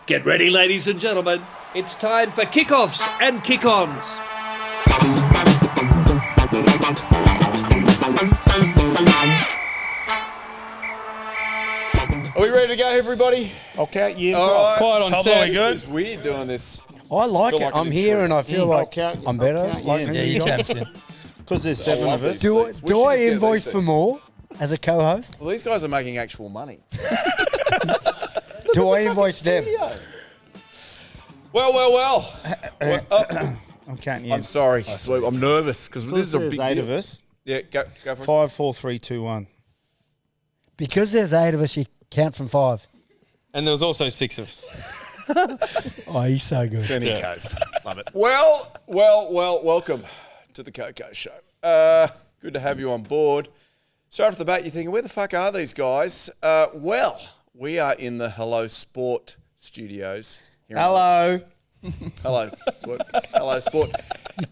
Get ready, ladies and gentlemen. It's time for kickoffs and kick-ons. Are we ready to go, everybody? I'll count you. All right. Quiet on set. This is weird doing this. I like Feel it. like an I'm here intruder. and I feel like I'm better. Yeah, you can. Because there's seven love of us. these. Do, seats. We do should I just get invoice these for seats. more as a co-host? Well, these guys are making actual money. Do I invoice them? Well. I'm counting you. I'm sorry, Swoop. I'm nervous because this is a big eight deal. of us. Yeah, go for it. 5, 4, 3, 2, 1. Because there's 8 of us, you count from 5. And there was also 6 of us. Oh, he's so good. Sunny Coast. Love it. Well, welcome to the KOKO Show. Good to have you on board. So off the bat, you're thinking, where the fuck are these guys? Well, we are in the Hello Sport studios. Here in Hello. Hello, Sport. Hello, Sport.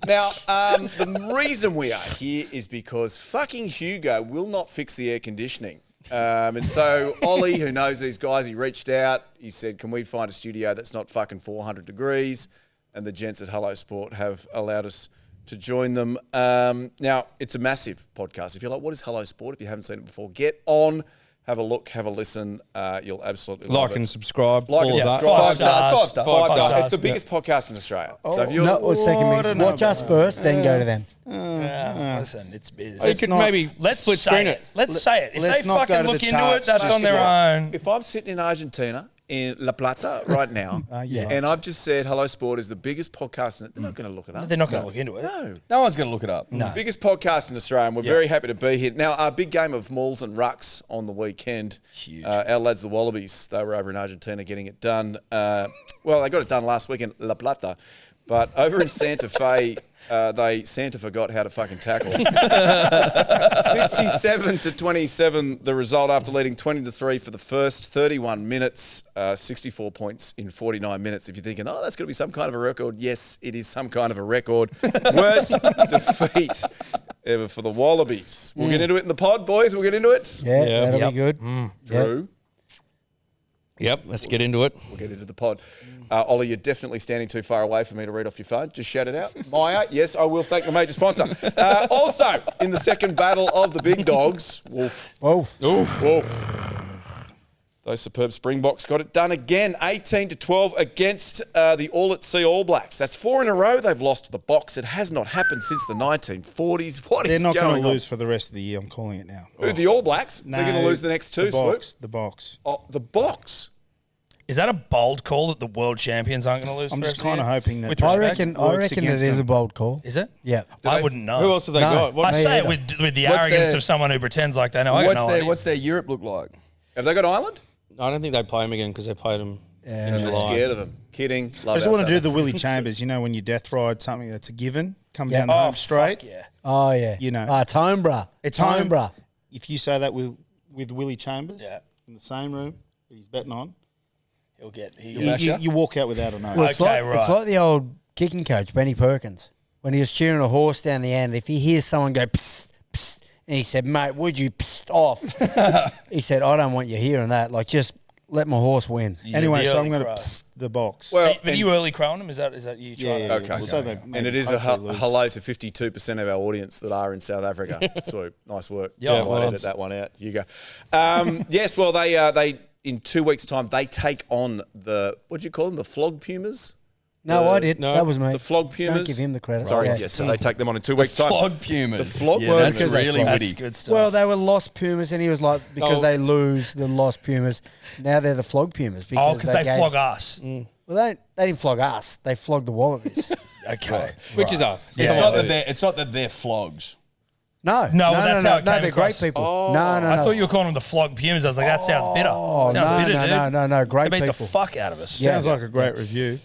Now, the reason we are here is because fucking Hugo will not fix the air conditioning. And so Ollie, who knows these guys, he reached out. He said, can we find a studio that's not fucking 400 degrees? And the gents at Hello Sport have allowed us to join them. Now, it's a massive podcast. If you're like, what is Hello Sport? If you haven't seen it before, get on. Have a look, have a listen. You'll absolutely love Like it. and subscribe. Like all and of that. subscribe. 5 stars. 5 stars. 5 stars. stars. It's the biggest podcast in Australia. So if you're No, or second I biggest. don't know Watch us about first, then go to them. Listen, it's You could maybe Let's split say screen it. it. Let's say it. If let's they not go fucking to look the into it, charts. that's on their own. If I'm sitting in Argentina, in La Plata right now, yeah. and I've just said Hello Sport is the biggest podcast, in it, they're not going to look it up. They're not going to look into it. No. No one's going to look it up. No. Biggest podcast in Australia, and we're very happy to be here. Now, our big game of Mauls and Rucks on the weekend. Huge. Our lads, the Wallabies, they were over in Argentina getting it done. Well, they got it done last week in La Plata, but over in Santa Fe, Santa forgot how to fucking tackle. 67-27, the result after leading 20-3 for the first 31 minutes, 64 points in 49 minutes. If you're thinking, oh, that's going to be some kind of a record, yes, it is some kind of a record. Worst defeat ever for the Wallabies. We'll get into it in the pod, boys. We'll get into it. Yeah, Yeah. that'll Yep. be good. Drew. Yep, let's get into it. We'll get into the pod. Ollie, you're definitely standing too far away for me to read off your phone. Just shout it out. MYER, yes, I will thank the major sponsor. Also, in the second battle of the big dogs, Wolf. Wolf. Those superb Springboks got it done again, 18-12 against the All-at-Sea All Blacks. That's 4 in a row they've lost to the Boks. It has not happened since the 1940s. What They're is not going going to on? lose for the rest of the year. I'm calling it now. Who, the All Blacks? They're going to lose the next two, the Swoop. Boks. The Boks. Oh, the Boks. Is that a bold call that the world champions aren't going to lose? I'm the just rest of kind the of year? hoping that. With I respect. reckon works it against is a them. bold call. Is it? Yeah. I wouldn't know. Who else have they No. got? What- I say it either. with the What's arrogance their- of someone who pretends like they know. I got no idea. What's their Europe look like? Have they got Ireland? I don't think they play him again because they played him in They're July. scared of them. Kidding. I Love just our want to do South the Willie Chambers. You know, when you death ride something that's a given, come down the Oh, home straight. fuck yeah. Oh, yeah. You know. It's home, bruh. It's home, home. bruh. If you say that with Willie Chambers Yeah. in the same room that he's betting on, He'll get. you walk out without a nose. Well, it's, Okay, like, it's right. like the old kicking coach, Benny Perkins, when he was cheering a horse down the end. If he hears someone go, psst, psst, and he said, mate, would you psst off? He said, I don't want you hearing that. Like, just let my horse win. Anyway, the so early I'm going to crow. the box. Well, But you early crowing them? Is that you trying? yeah, Okay. So they and it is a hopefully lose. hello to 52% of our audience that are in South Africa. Swoop, nice work. Yeah, I might well edit that one out. You go. Yes, well, they in 2 weeks' time they take on the what do you call them? The flog pumas. No, I did. no, That was me. The flog pumas. Don't give him the credit. Sorry, Yeah. yes. So they take them on in 2 weeks' time. Flog Pumas. The flog Yeah, worms. that's really That's witty. good stuff. Well, they were lost Pumas, and he was like, because Oh. they lose the lost Pumas, now they're the flog Pumas. because they gave- flog us. Well, they didn't flog us. They flogged the Wallabies. Okay. Which is us. It's, Yeah. not that they're flogs. No. No, that's how it no, came they're across. great people. No, no, I no. thought you were calling them the flog pumas. I was like, that sounds bitter. Oh, sounds bitter, dude. no, great They beat people. the fuck out of us. Yeah. Sounds like a great review.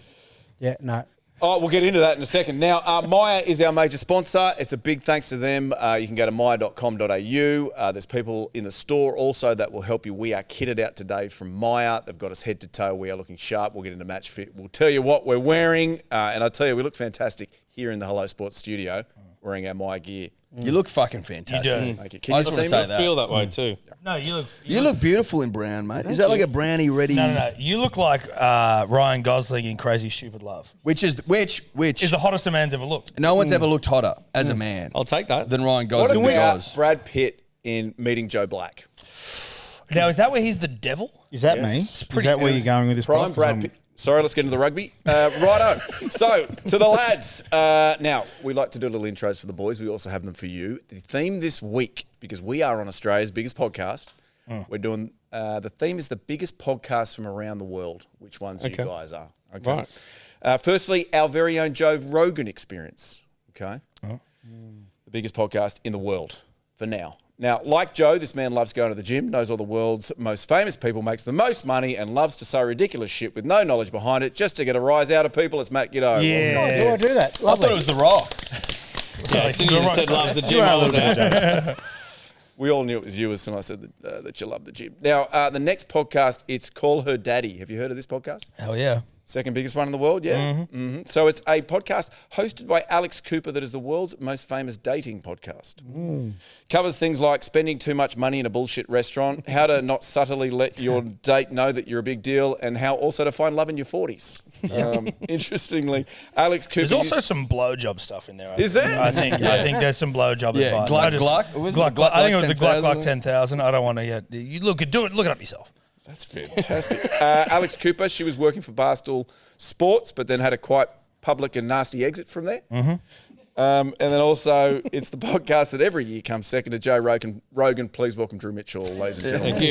Yeah, no. Oh, we'll get into that in a second. Now, MYER is our major sponsor. It's a big thanks to them. You can go to myer.com.au. There's people in the store also that will help you. We are kitted out today from MYER. They've got us head to toe. We are looking sharp. We'll get into match fit. We'll tell you what we're wearing. And I tell you, we look fantastic here in the Hello Sports studio wearing our MYER gear. You look fucking fantastic. You do. Thank you. Can I you just see wanna me? say that. Feel that way too. No, you look. You look beautiful in brown, mate. Is that like a brownie ready? No. You look like Ryan Gosling in Crazy Stupid Love. Which is Is the hottest a man's ever looked. no one's ever looked hotter as a man I'll take that. than Ryan What Gosling about does. Brad Pitt in Meeting Joe Black? Now, is that where he's the devil? Is that me? Is that where you're going with this? Prime Prof? 'Cause Brad I'm- Pitt. Sorry, let's get into the rugby. Righto. So, to the lads. Now, we like to do little intros for the boys. We also have them for you. The theme this week, because we are on Australia's biggest podcast, we're doing, the theme is the biggest podcast from around the world. Which ones you guys are. Okay. Right. Firstly, our very own Joe Rogan experience. Okay. The biggest podcast in the world for now. Now, like Joe, this man loves going to the gym, knows all the world's most famous people, makes the most money, and loves to say ridiculous shit with no knowledge behind it just to get a rise out of people. It's Matt Giddo. Yeah. Do I do that? I Lovely. thought it was The Rock. Yeah, as soon as you said loves the gym, I was out. We all knew it was you as soon as I said that you love the gym. Now, the next podcast, it's Call Her Daddy. Have you heard of this podcast? Hell yeah. Second biggest one in the world, yeah. Mm-hmm. So it's a podcast hosted by Alex Cooper that is the world's most famous dating podcast. Covers things like spending too much money in a bullshit restaurant, how to not subtly let your date know that you're a big deal, and how also to find love in your 40s. Interestingly, Alex Cooper... There's also some blowjob stuff in there. Is there? I think there's some blowjob Yeah, advice. Gluck. Was it Gluck. Gluck I think it was a Gluck 10,000? 10,000. I don't want to yet. You look it up yourself. That's fantastic. Alex Cooper, she was working for Barstool Sports, but then had a quite public and nasty exit from there. And then also, it's the podcast that every year comes second to Joe Rogan. Please welcome Drew Mitchell, ladies and gentlemen. Thank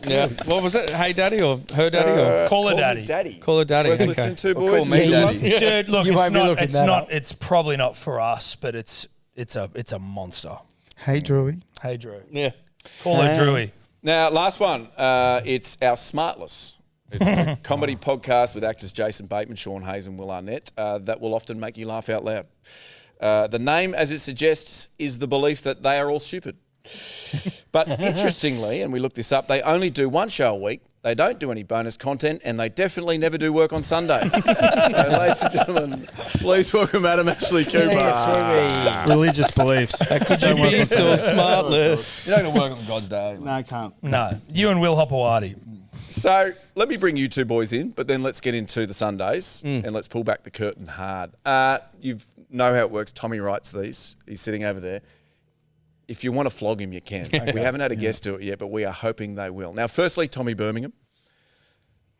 you. Yeah. What was it? Hey Daddy or Her Daddy or Call her Call daddy. me Daddy. Call Her Daddy? Worth Okay. listening to, Or boys. call me Daddy. Dude, look, You it's won't be not. looking It's that not. up. It's probably not for us, but it's a monster. Hey, Drewy. Hey, Drew. Yeah. Call her Drewy. Now, last one. It's our Smartless. It's a comedy podcast with actors Jason Bateman, Sean Hayes, and Will Arnett that will often make you laugh out loud. The name, as it suggests, is the belief that they are all stupid. But interestingly, and we looked this up, they only do one show a week. They don't do any bonus content, and they definitely never do work on Sundays. So, ladies and gentlemen, please welcome Adam Ashley Cooper. Religious beliefs. Could you be so smartless? You're not going to work on God's day. No, I can't. No, you and Will Hopewadi. So let me bring you two boys in, but then let's get into the Sundays and let's pull back the curtain hard. You know how it works. Tommy writes these. He's sitting over there. If you want to flog him, you can. We haven't had a guest do it yet, but we are hoping they will. Now, firstly, Tommy Birmingham.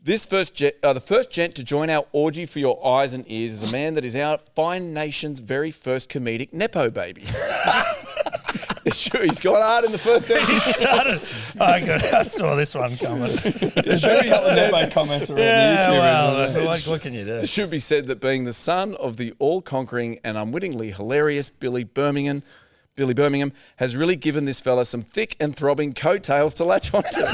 The first gent to join our orgy for your eyes and ears is a man that is our fine nation's very first comedic Nepo baby. Sure, he's gone hard in the first He sentence. started. Oh, good. I saw this one coming. There's been a couple of Nepo comments around Yeah, YouTube. well, what can you do? It should be said that being the son of the all-conquering and unwittingly hilarious Billy Birmingham has really given this fella some thick and throbbing coattails to latch onto.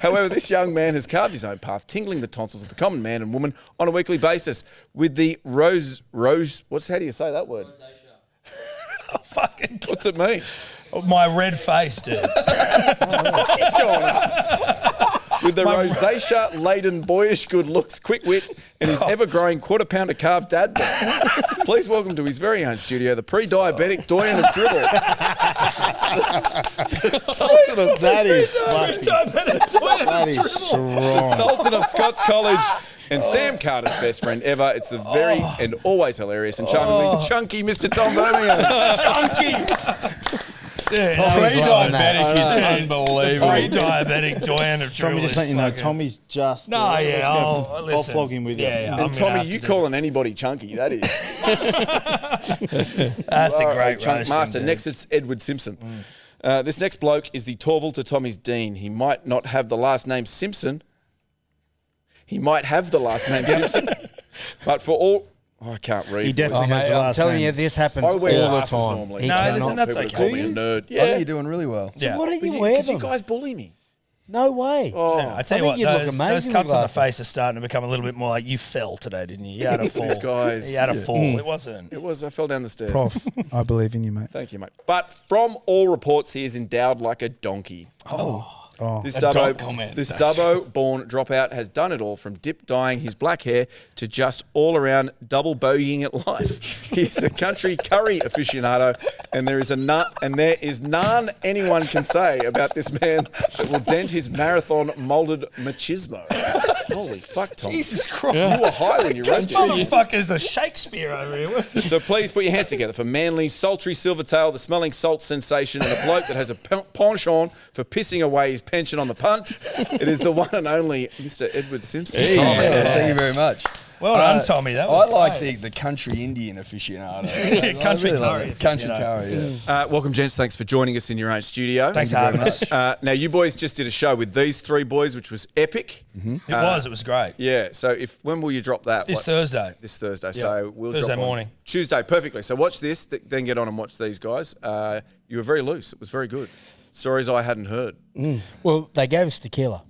However, this young man has carved his own path, tingling the tonsils of the common man and woman on a weekly basis with the how do you say that word? Oh, fucking What's it mean? my red face, dude. He's going up. With the rosacea-laden boyish good looks, quick wit, and his ever-growing quarter-pounder carved dad bod. Please welcome to his very own studio, the pre-diabetic doyen of dribble. The Sultan of That is fucking, that is the strong. Sultan of Scots College and Sam Carter's best friend ever. It's the very and always hilarious and charmingly chunky Mr. Tom Birmingham. Chunky. Dude, Pre-diabetic is unbelievable. pre-diabetic doyen of Tommy, Drew just is let you know, fucking- Tommy's just. No, yeah, let's go I'll I'll listen. flog him with you. Yeah, yeah. I'm And gonna Tommy, have you to do calling anybody chunky, that is. That's a All great right, chunk roasting, master. dude. Next, it's Edward Simpson. This next bloke is the Torval to Tommy's Dean. He might not have the last name Simpson. He might have the last name Simpson. But for all... Oh, I can't read. He definitely has Mate, the I'm last telling name. you, this happens I all wear the glasses time. normally. He No, cannot. listen, that's People okay. call me a nerd. I think Yeah. you're doing really well. Yeah. What are you Because wearing? you guys bully me. No way. I tell you I what, think you'd look those amazing cuts with on the glasses. face are starting to become a little bit more like you fell today, didn't you? You had a fall. These guys. You had a fall. It wasn't. It was, I fell down the stairs. Prof, I believe in you, mate. Thank you, mate. But from all reports, he is endowed like a donkey. This dot comment. Dubbo-born dropout has done it all, from dyeing his black hair to just all-around double bogeying at life. He's a country curry aficionado, and there is none anyone can say about this man that will dent his marathon moulded machismo. Holy fuck, Tom! Jesus Christ! You were high when you wrote This motherfucker's a Shakespeare over here. So please put your hands together for Manly's sultry Silvertail, the smelling salt sensation, and a bloke that has a penchant for pissing away his pension on the punt. It is the one and only Mr. Edward Simpson. Thank you very much. Well done, Tommy. That was I like great. the country Indian aficionado. Country I really love curry it. Country curry, yeah. Welcome, gents. Thanks for joining us in your own studio. Thanks for having us. Now, you boys just did a show with these three boys, which was epic. It was great. Yeah. So when will you drop that? This Thursday. This Thursday. So we'll Thursday drop on morning. Tuesday, perfectly. So watch this, then get on and watch these guys. You were very loose. It was very good. Stories I hadn't heard. Well, they gave us tequila.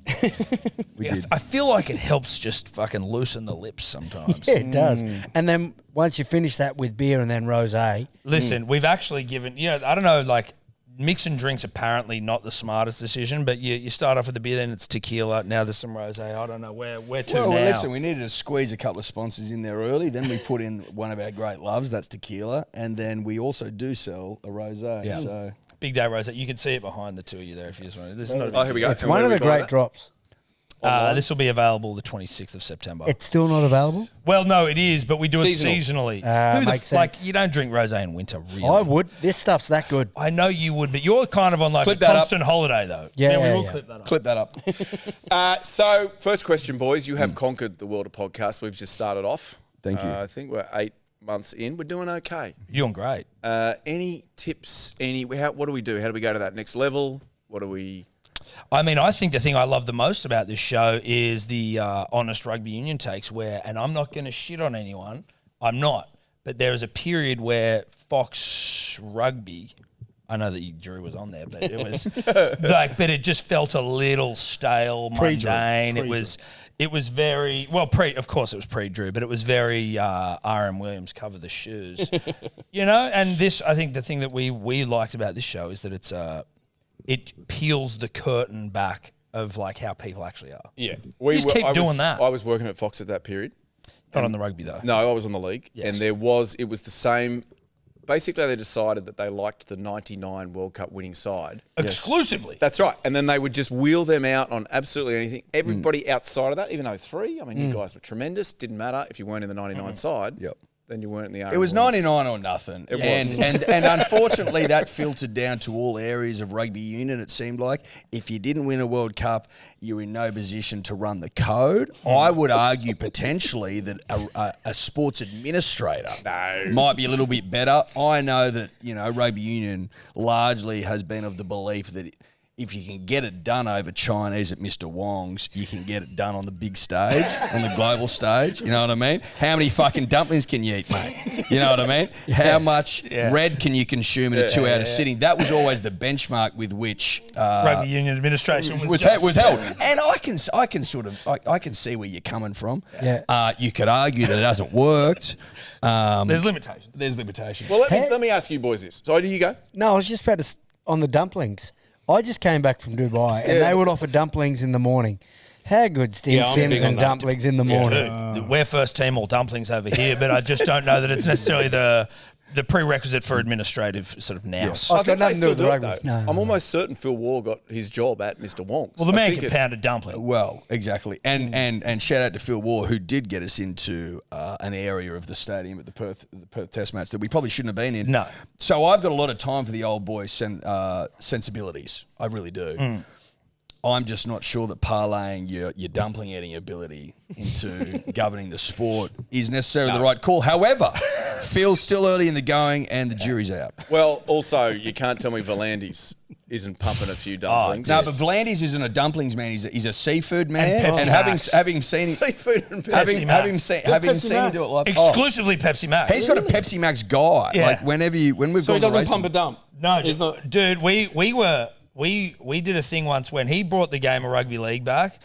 I feel like it helps just fucking loosen the lips sometimes. Yeah, it does. And then once you finish that with beer and then rosé. Listen, we've actually given, I don't know, like mixing drinks apparently not the smartest decision, but you start off with the beer, then it's tequila. Now there's some rosé. I don't know where to Well, now. listen, we needed to squeeze a couple of sponsors in there early. Then we put in one of our great loves, that's tequila. And then we also do sell a rosé. Yeah. So Big day rosé. You can see it behind the two of you there if you just want to. This is not a big Here we go. It's one of the great drops. this will be available the 26th of September. It's still not available? Well, no, it is, but we do Seasonal. it seasonally. Makes sense. Like, you don't drink rosé in winter, really. I would. This stuff's that good. I know you would, but you're kind of on like Clip a that up. constant holiday, though. Yeah, we will yeah. clip that up. clip that up. So first question, boys. You have conquered the world of podcasts. We've just started off. Thank you. I think we're 8 months in. We're doing okay. You're doing great. Any tips? What do we do? How do we go to that next level? What do we? I mean, I think the thing I love the most about this show is the honest rugby union takes where, and I'm not going to shit on anyone, I'm not, but there was a period where Fox Rugby, I know that Drew was on there, but it was but it just felt a little stale, mundane. It was very, well, of course it was pre-Drew, but it was very R.M. Williams cover the shoes, and this, I think the thing that we liked about this show is that it peels the curtain back of like how people actually are. Yeah, Just keep doing that. I was working at Fox at that period. Not on the rugby though. No, I was on the league, Yes. and it was the same. Basically, they decided that they liked the '99 World Cup winning side. Exclusively. That's right, and then they would just wheel them out on absolutely anything. Everybody outside of that, even though three, I mean, you guys were tremendous. Didn't matter if you weren't in the '99 side. Yep. Then you weren't in the. It was 99 or nothing. It was. And unfortunately, that filtered down to all areas of rugby union, it seemed like. If you didn't win a World Cup, you're in no position to run the code. I would argue potentially that a sports administrator might be a little bit better. I know that, rugby union largely has been of the belief that if you can get it done over Chinese at Mr. Wong's, you can get it done on the big stage, on the global stage. You know what I mean? How many fucking dumplings can you eat, mate? You know what I mean? How much red can you consume in a 2-hour sitting? That was always the benchmark with which Rugby union administration was held. And I can see where you're coming from. Yeah. You could argue that it hasn't worked. There's limitations. There's limitations. Well, let me ask you boys this. So, do you go? No, I was just about to, on the dumplings. I just came back from Dubai and they would offer dumplings in the morning. How good's Dim I'm Sims big on and that. dumplings in the morning? Dude, we're first team all dumplings over here, but I just don't know that it's necessarily the prerequisite for administrative sort of nous. I've got they nothing to do with still the do it, rugby. though. No. I'm almost certain Phil Waugh got his job at Mr. Wong's. Well, the man I think can pound a dumpling. Well, exactly. And shout out to Phil Waugh, who did get us into an area of the stadium at the Perth Test match that we probably shouldn't have been in. No. So I've got a lot of time for the old boys' sensibilities. I really do. I'm just not sure that parlaying your dumpling eating ability into governing the sport is necessarily the right call. However, Phil's still early in the going and the jury's out. Well, also, you can't tell me Volandis isn't pumping a few dumplings. No, but Vlandis isn't a dumplings man. He's a seafood man. And Pepsi And Max. having seen him, Seafood and Pepsi Max. having seen him do it live. Exclusively Pepsi Max. He's got a Pepsi Max guy. Yeah. Like when we've So gone he doesn't to racing, pump a dump. No, He's not. dude, we did a thing once when he brought the game of rugby league back.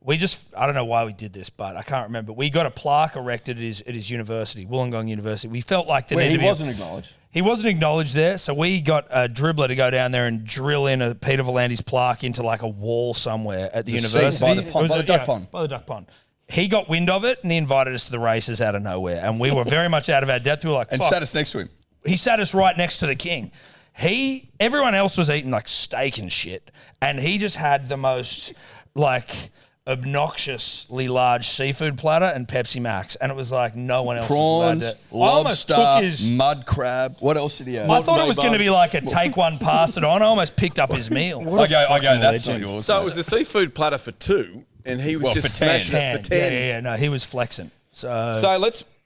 I don't know why we did this, but I can't remember. We got a plaque erected at his university, Wollongong University. We felt like there needed to be... He wasn't acknowledged. He wasn't acknowledged there, so we got a dribbler to go down there and drill in a Peter Volandi's plaque into like a wall somewhere at the university. By the pond, by the duck pond. By the duck pond. He got wind of it and he invited us to the races out of nowhere. And we were very much out of our depth. We were like, and fuck. sat us next to him. He sat us right next to the king. Everyone else was eating like steak and shit. And he just had the most like obnoxiously large seafood platter and Pepsi Max. And it was like no one else was allowed to. Lobster, mud crab. What else did he have? I thought it was going to be like a take one, pass it on. I almost picked up his meal. I go, that's not yours. So it was a seafood platter for 2, and he was just smashing it for 10. Yeah, no, he was flexing. So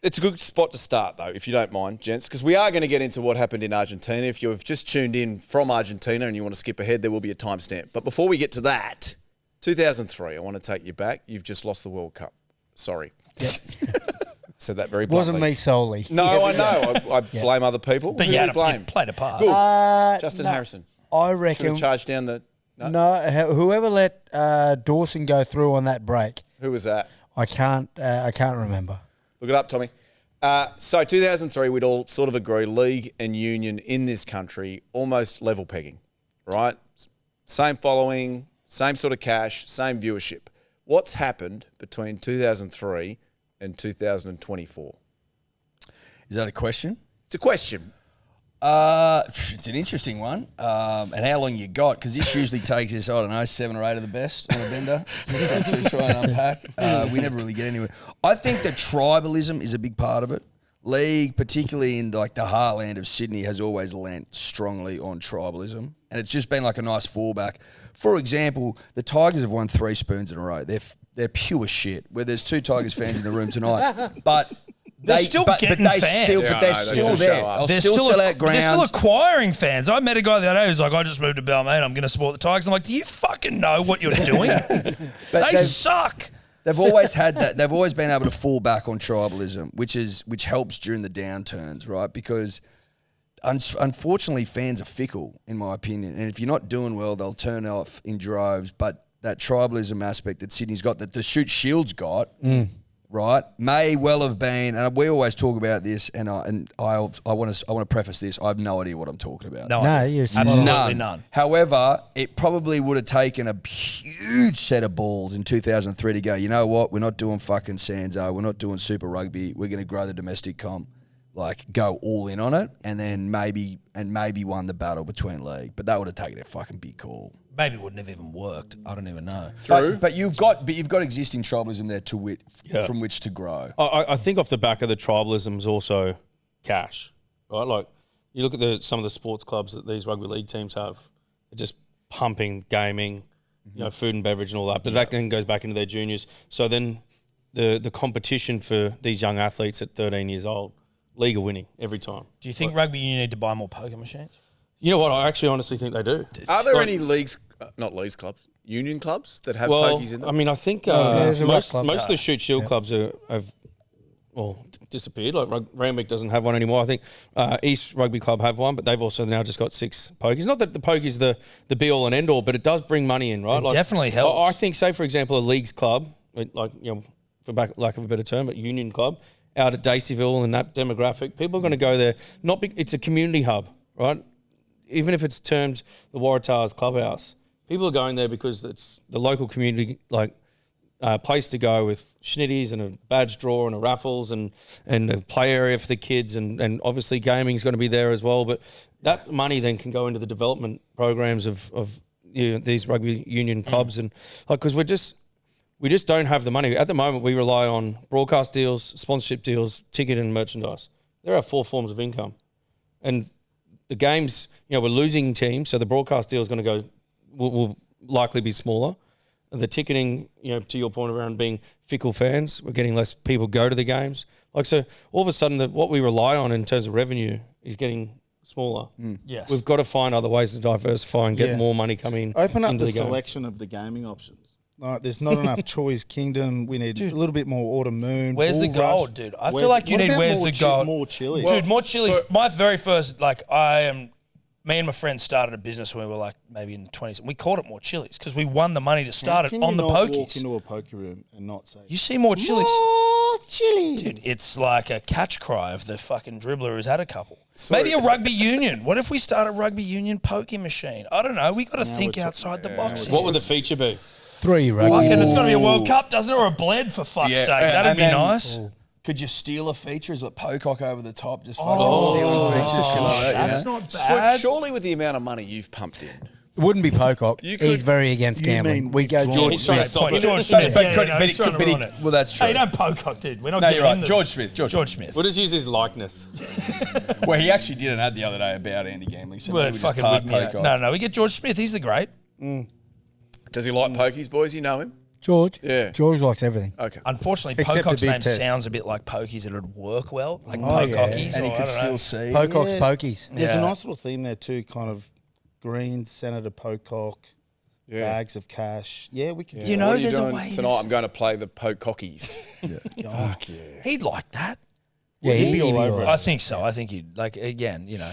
it's a good spot to start, though, if you don't mind, gents, because we are going to get into what happened in Argentina. If you've just tuned in from Argentina and you want to skip ahead, there will be a timestamp. But before we get to that, 2003, I want to take you back. You've just lost the World Cup. Sorry. Yep. Said that very bluntly. Wasn't me solely. No, I know. I blame other people. But who you do had you blame? played a part. Good. Justin Harrison. I Should reckon. have charged down the... No, whoever let Dawson go through on that break. Who was that? I can't remember. Look it up, Tommy. So 2003, we'd all sort of agree, league and union in this country, almost level pegging, right? Same following, same sort of cash, same viewership. What's happened between 2003 and 2024? Is that a question? It's a question. It's an interesting one. And how long you got? Because this usually takes us, 7 or 8 of the best on a bender to try and unpack. We never really get anywhere. I think that tribalism is a big part of it. League, particularly in like the heartland of Sydney, has always lent strongly on tribalism. And it's just been like a nice fallback. For example, the Tigers have won 3 spoons in a row. They're pure shit. Where there's 2 Tigers fans in the room tonight. But... They're still getting fans. They're still there. They're still sell out grounds. They're still acquiring fans. I met a guy the other day who's like, I just moved to Balmain. I'm going to support the Tigers. I'm like, do you fucking know what you're doing? They suck. They've always had that. They've always been able to fall back on tribalism, which helps during the downturns, right? Because unfortunately, fans are fickle, in my opinion. And if you're not doing well, they'll turn off in droves. But that tribalism aspect that Sydney's got, that the Shoot Shield's got, right, may well have been. And we always talk about this, and I want to preface this. I have no idea what I'm talking about. No, you're absolutely none. However, it probably would have taken a huge set of balls in 2003 to go, you know what, we're not doing fucking Sanzo, we're not doing Super Rugby, we're going to grow the domestic comp, like go all in on it, and then maybe won the battle between league. But that would have taken a fucking big call. Maybe it wouldn't have even worked. I don't even know. True. But you've got existing tribalism there from which to grow. I think off the back of the tribalism is also cash, right? Like you look at some of the sports clubs that these rugby league teams have, they're just pumping gaming, food and beverage and all that. But that then goes back into their juniors. So then the competition for these young athletes at 13 years old, league are winning every time. Do you think rugby union need to buy more poker machines? You know what? I actually honestly think they do. Are there any leagues, not leagues clubs, union clubs that have pokies in them? I mean, I think there's a most club. of the Shoot Shield clubs have disappeared. Like Roundup doesn't have one anymore. I think East Rugby Club have one, but they've also now just got 6 pokies. Not that the pokie's the be all and end all, but it does bring money in, right? It definitely helps. I think, say for example, a leagues club, like for lack of a better term, but union club out at Daceyville and that demographic, people are going to go there. It's a community hub, right? Even if it's termed the Waratahs Clubhouse, people are going there because it's the local community, place to go with schnitties and a badge draw and a raffles and a play area for the kids and obviously gaming is going to be there as well. But that money then can go into the development programs of these rugby union clubs and because we just don't have the money. At the moment, we rely on broadcast deals, sponsorship deals, ticket and merchandise. There are 4 forms of income. And the games, we're losing teams, so the broadcast deal is going to will likely be smaller. The ticketing, to your point around being fickle fans, we're getting less people go to the games. So all of a sudden, what we rely on in terms of revenue is getting smaller. Yes. We've got to find other ways to diversify and get more money coming Open up into the the game. selection of the gaming options. Like, there's not enough choice. Kingdom, we need a little bit more Autumn Moon. Where's the Bull Rush. gold, dude? I feel like you need What about where's the gold? More chili. Dude, more chilies. My very first, I am Me and my friend started a business when we were like maybe in the 20s. And we called it More Chilies because we won the money to start it on the Walk pokies. into a poker room and not say, You see More Chilies. "Oh, chili." Dude, it's like a catch cry of the fucking dribbler who's had a couple. Maybe a rugby union. What if we start a rugby union pokie machine? I don't know. We got to think outside the box. What would the feature be? 3 rugby. Fucking, it's got to be a World Cup, doesn't it? Or a bled, for fuck's sake. That'd be nice. Could you steal a feature? Is it pocock over the top? Just fucking stealing features, shit like that. That's you know? not Swoop, bad. surely with the amount of money you've pumped in. It wouldn't be Pocock. You He's could- very against gambling. mean We go George George He's trying to Smith. stop it. George Smith. But Yeah, could- no, but he's he trying could- to but he- ruin it. well, that's true. Hey, don't Pocock, dude. We're not No, getting you're right. into George Smith. George Smith. We'll just use his likeness. Well, he actually did an ad the other day about Andy gambling. So Well, maybe just fucking part wig me out. Pocock. No, we get George Smith. He's the great. Does he like pokies, boys? You know him? George? Yeah. George likes everything. Okay. Unfortunately, Except Pocock's the big name test. sounds a bit like pokies and it would work well. Like Oh, yeah. Pocockies. And he or I could don't still know. see. Pocock's Yeah. pokies. There's Yeah. a nice little theme there too, kind of green Senator Pocock, bags of cash. Yeah, we could. You know, What are you there's a doing way. tonight? I'm going to play the pocockies. Fuck yeah. He'd like that. Yeah, he'd be all over it. I think so. I think he'd, like, again, you know.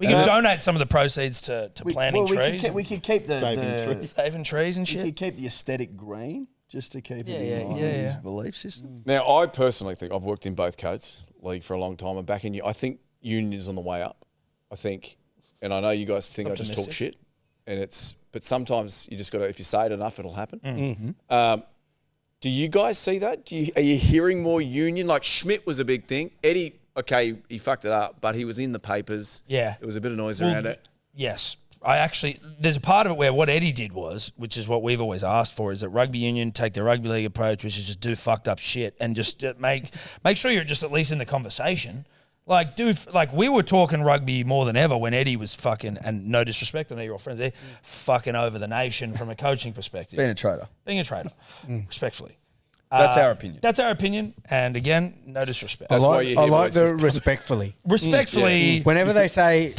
We can donate some of the proceeds to planting trees. We could keep the Saving trees. Saving trees and We shit. could keep the aesthetic green just to keep Yeah, it yeah, in line yeah, with his yeah. belief system. Now, I personally think I've worked in both codes league for a long time. I'm back in. I think union is on the way up. I think, and I know you guys think I just talk Optimistic. shit, and but sometimes you just got to. If you say it enough, it'll happen. Do you guys see that? Are you hearing more union? Like Schmidt was a big thing. Eddie, okay, he fucked it up, but he was in the papers. Yeah. There was a bit of noise around it. Yes. There's a part of it where what Eddie did was, which is what we've always asked for, is that rugby union take the rugby league approach, which is just do fucked up shit and just make sure you're just at least in the conversation. Like, we were talking rugby more than ever when Eddie was fucking, and no disrespect, I know you're all friends there, fucking over the nation from a coaching perspective. Being a traitor. Being a traitor, respectfully. That's our opinion. That's our opinion. And again, no disrespect. That's why you're here, boys. the respectfully. Respectfully, Whenever they say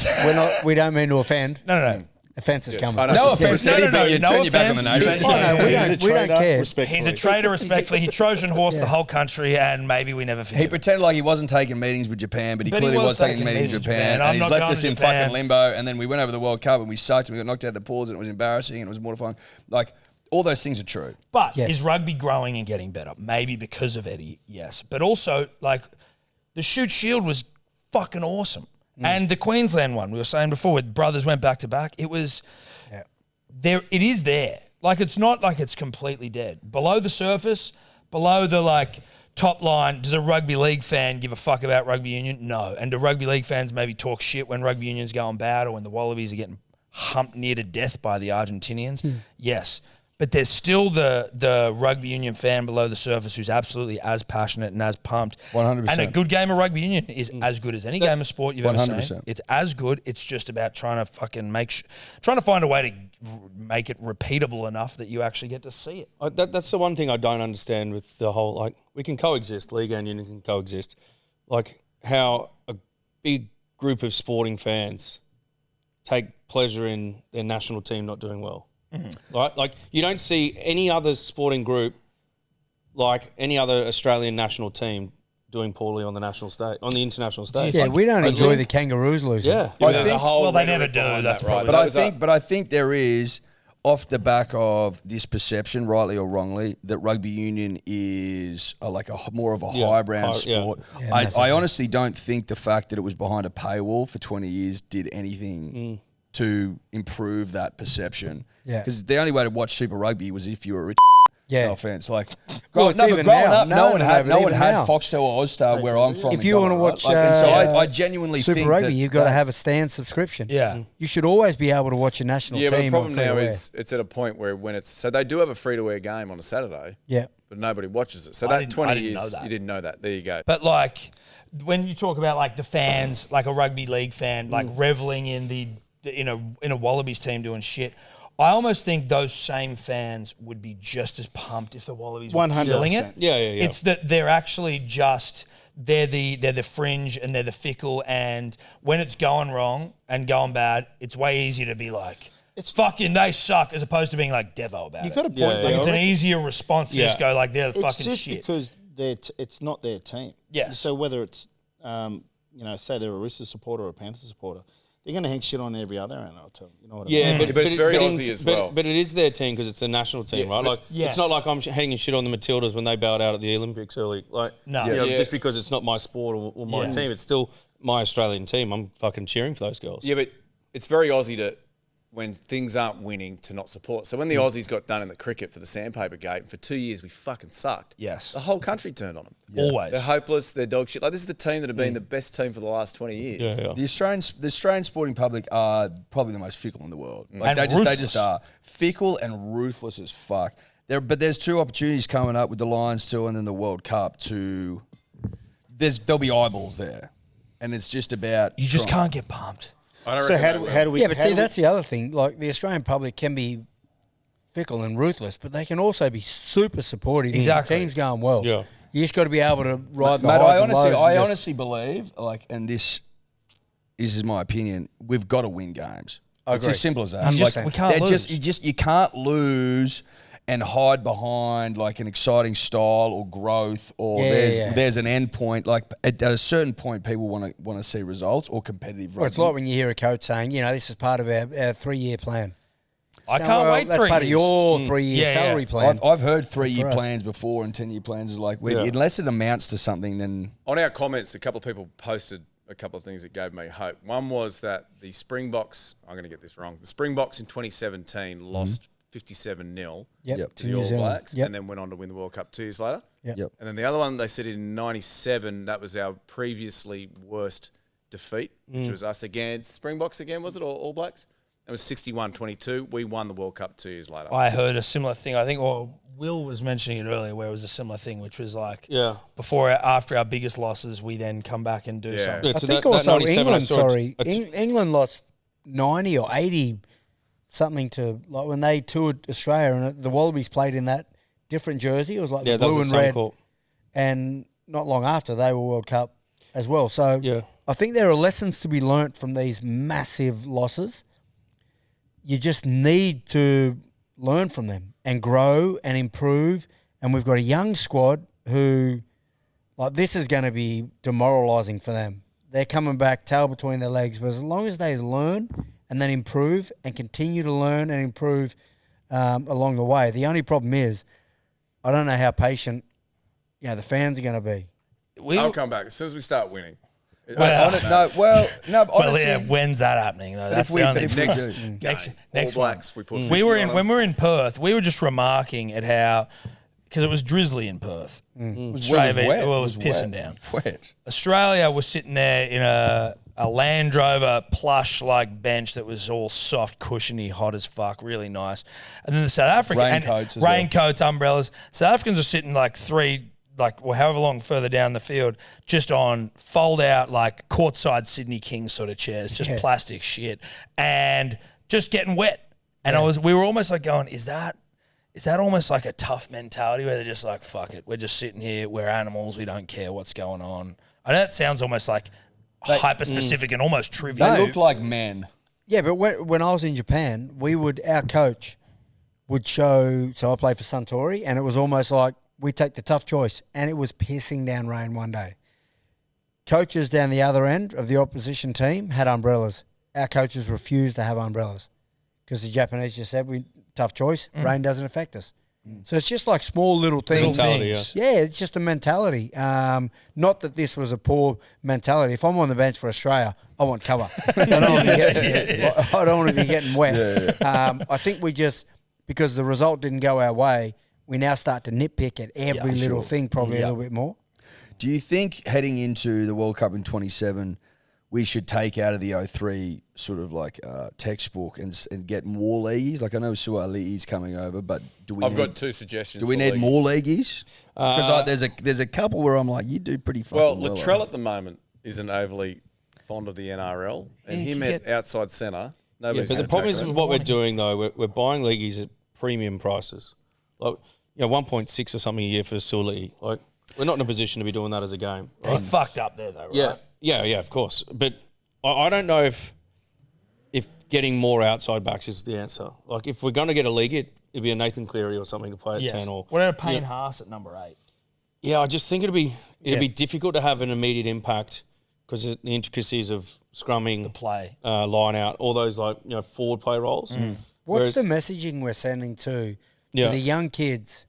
we don't mean to offend, no. offense is coming. I know. No Yeah. offense, No, Eddie, no, but you no turn your back on the offense. nation. Oh, no, we He's a don't traitor, care. respectfully. He's a traitor, respectfully. He Trojan horsed the whole country, and maybe we never forget He it. pretended like he wasn't taking meetings with Japan, but he But he clearly was was taking taking meetings with meetings with Japan. Japan. I'm And he's not left going us to in Japan. fucking limbo. And then we went over the World Cup and we sucked and we got knocked out of the pools and it was embarrassing and it was mortifying. Like, all those things are true. But Yes. is rugby growing and getting better? Maybe because of Eddie, yes. But also, like, the Shoot Shield was fucking awesome. And the Queensland one, we were saying before, where brothers went back to back, it was there. It is there. Like, it's not like it's completely dead. Below the surface, below the, like, top line, does a rugby league fan give a fuck about rugby union? No. And do rugby league fans maybe talk shit when rugby union's going bad or when the Wallabies are getting humped near to death by the Argentinians? Yes. But there's still the rugby union fan below the surface who's absolutely as passionate and as pumped. 100%. And a good game of rugby union is as good as any game of sport you've ever seen. 100%. It's as good. It's just about trying to fucking trying to find a way to make it repeatable enough that you actually get to see it. That's the one thing I don't understand with the whole, like, we can coexist, league and union can coexist. Like, how a big group of sporting fans take pleasure in their national team not doing well. Right? Like, you don't see any other sporting group, like any other Australian national team, doing poorly on the national stage, on the international stage. Yeah, we don't I enjoy think- the Kangaroos losing. Yeah. There's a think- whole well, they never rhetoric do. behind That's that, probably- right? But I think there is, off the back of this perception, rightly or wrongly, that rugby union is more of a highbrow sport. Yeah, I honestly don't think the fact that it was behind a paywall for 20 years did anything to improve that perception. Yeah. Because the only way to watch Super Rugby was if you were a rich. Yeah. No offense. Like, Well, it's even growing now. up, no one had even now. Foxtel or Ozstar where I'm from. If in you want to Ghana, watch right? And so I genuinely Super think Rugby, that you've got to have a Stan subscription. Yeah. You should always be able to watch your national Yeah, but the team. problem on now free-to-air. is it's at a point where so they do have a free-to-air game on a Saturday, Yeah. but nobody watches it. So I that didn't 20 know years, that. you didn't know that. There you go. But, like, when you talk about, like, the fans, like a rugby league fan, like reveling in in a Wallabies team doing shit, I almost think those same fans would be just as pumped if the Wallabies were 100%. killing it. Yeah. It's that they're actually just they're the fringe and they're the fickle, and when it's going wrong and going bad, it's way easier to be like, it's fucking they suck, as opposed to being like Devo about You've it. got a point. Yeah, like, Like, it's I an reckon easier response to just go like they're it's fucking just shit. because it's not their team. Yes. So whether it's say they're a Roosters supporter or a Panthers supporter, they're going to hang shit on every other NRL. You know what I Yeah, mean? But it's very in- Aussie as well. But it is their team because it's a national team, right? Like, it's not like I'm hanging shit on the Matildas when they bowed out at the Olympics early. Like, No. you know, Yeah. just because it's not my sport or my team, it's still my Australian team. I'm fucking cheering for those girls. Yeah, but it's very Aussie to, when things aren't winning, to not support. So when the Aussies got done in the cricket for the Sandpaper Gate, for 2 years we fucking sucked. Yes. The whole country turned on them. Always. They're hopeless. They're dog shit. Like, this is the team that have been the best team for the last 20 years. Yeah. The Australian sporting public are probably the most fickle in the world. Like And they ruthless. just are fickle and ruthless as fuck. But there's 2 opportunities coming up with the Lions too, and then the World Cup to. There'll be eyeballs there, and it's just about You just can't get pumped. I don't So reckon how they do, will. how do we? Yeah, but how see, do we- that's the other thing. Like, the Australian public can be fickle and ruthless, but they can also be super supportive. Exactly. The team's going well. Yeah. You just got to be able to ride the Mate, highs and lows. I and just- honestly believe, like, and this is my opinion, we've got to win games. It's agree. as simple as that. 100%. We can't they're lose. You can't lose and hide behind like an exciting style or growth or there's an end point. Like at a certain point, people want to see results or competitive. Well, it's rugby. like when you hear a coach saying, this is part of our 3-year plan. I So, can't well, wait that's 3 part years. of your 3-year Yeah, salary yeah. plan. I've heard 3-year For us. plans before and 10-year plans are like Yeah. unless it amounts to something, then On our comments, a couple of people posted a couple of things that gave me hope. One was that the Springboks, I'm going to get this wrong, the Springboks in 2017 lost 57-0 Yep. to the All Blacks Yep. and then went on to win the World Cup 2 years later. Yep. Yep. And then the other one, they said in 97, that was our previously worst defeat, which was us against Springboks again, was it, or All Blacks? It was 61-22. We won the World Cup 2 years later. I heard a similar thing. I think, Will was mentioning it earlier, where it was a similar thing, which was like, after our biggest losses, we then come back and do something. Yeah, I so think that also 97 I England, saw sorry, England lost 90 or 80 something to, like when they toured Australia and the Wallabies played in that different jersey. It was like the that blue was and the red. Suncorp. And not long after, they were World Cup as well. So Yeah. I think there are lessons to be learnt from these massive losses. You just need to learn from them and grow and improve. And we've got a young squad who, like, this is going to be demoralising for them. They're coming back, tail between their legs. But as long as they learn and then improve and continue to learn and improve along the way, the only problem is I don't know how patient the fans are going to be. I'll come back as soon as we start winning. Well, honestly, when's that happening though? That's if we- the but only if we next do. next All next one. Blacks, we put 50 We were on in them. when we were in Perth. We were just remarking at how because it was drizzly in Perth. Australia, wet. it It was was pissing wet. down. wet. Australia was sitting there in a Land Rover plush like bench that was all soft, cushiony, hot as fuck, really nice. And then the South African Raincoats as well. raincoats, umbrellas. South Africans are sitting like however long further down the field, just on fold out like courtside Sydney Kings sort of chairs, just plastic shit, and just getting wet. And we were almost like going, is that almost like a tough mentality where they're just like, fuck it, we're just sitting here, we're animals, we don't care what's going on. I know that sounds almost like hyper specific and almost trivial. They looked like men. Yeah, but when I was in Japan, our coach would show. So I played for Suntory, and it was almost like we take the tough choice, and it was pissing down rain one day. Coaches down the other end of the opposition team had umbrellas. Our coaches refused to have umbrellas because the Japanese just said, tough choice, rain doesn't affect us. So it's just like small little things. Mentality, Yeah, it's just a mentality. Not that this was a poor mentality. If I'm on the bench for Australia, I want cover. I don't want to be getting wet. I think we just, because the result didn't go our way, we now start to nitpick at every little thing probably a little bit more. Do you think heading into the World Cup in 27, we should take out of the 03 sort of like textbook and get more leagueies? Like I know Suali's coming over, but do we? I've got two suggestions. Do we for need leagues. more leagueies? Because there's a couple where I'm like, you do pretty fucking Well, well. Latrell at the moment isn't overly fond of the NRL, and him at outside centre. Yeah, Nobody's but the gonna problem take is him. with what we're doing though. We're buying leagueies at premium prices, like 1.6 or something a year for Suli. Like we're not in a position to be doing that as a game. They fucked up there though, right? Yeah, of course. But I don't know if getting more outside backs is the answer. Like if we're going to get a league, it'd be a Nathan Cleary or something to play at 10 or. What about Payne Haas at number 8? Yeah, I just think it'd be difficult to have an immediate impact because of the intricacies of scrumming, play. line out, all those forward play roles. What's the messaging we're sending to the young kids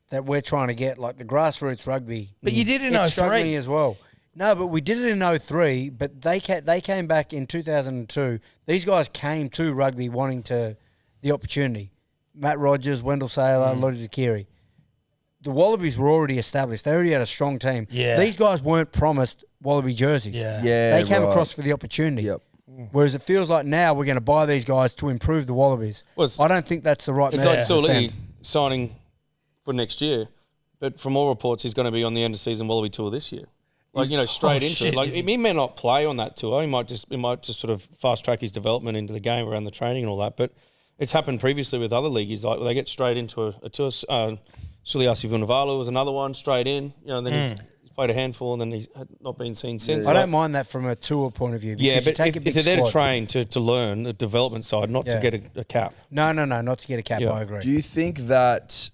that we're trying to get, like the grassroots rugby? But you did in it's 03. struggling as well. No, but we did it in 03, but they came back in 2002. These guys came to rugby wanting the opportunity. Matt Rogers, Wendell Saylor, Lottie Dakiri. The Wallabies were already established. They already had a strong team. Yeah. These guys weren't promised Wallaby jerseys. Yeah. They came across for the opportunity. Yep. Whereas it feels like now we're going to buy these guys to improve the Wallabies. I don't think that's the right It's message like to send. Sully signing for next year, but from all reports, he's going to be on the end of season Wallaby tour this year. Like, straight into it. Like, he may not play on that tour. He might just sort of fast track his development into the game around the training and all that. But it's happened previously with other leagues. Like, they get straight into a tour. Suliasi Vunivalu was another one, straight in. Then he's played a handful, and then he's not been seen since. I don't mind that from a tour point of view. Yeah, Because but you take a if big they're there to squad. train, to learn the development side, not to get a cap. No, not to get a cap. Yeah. I agree. Do you think that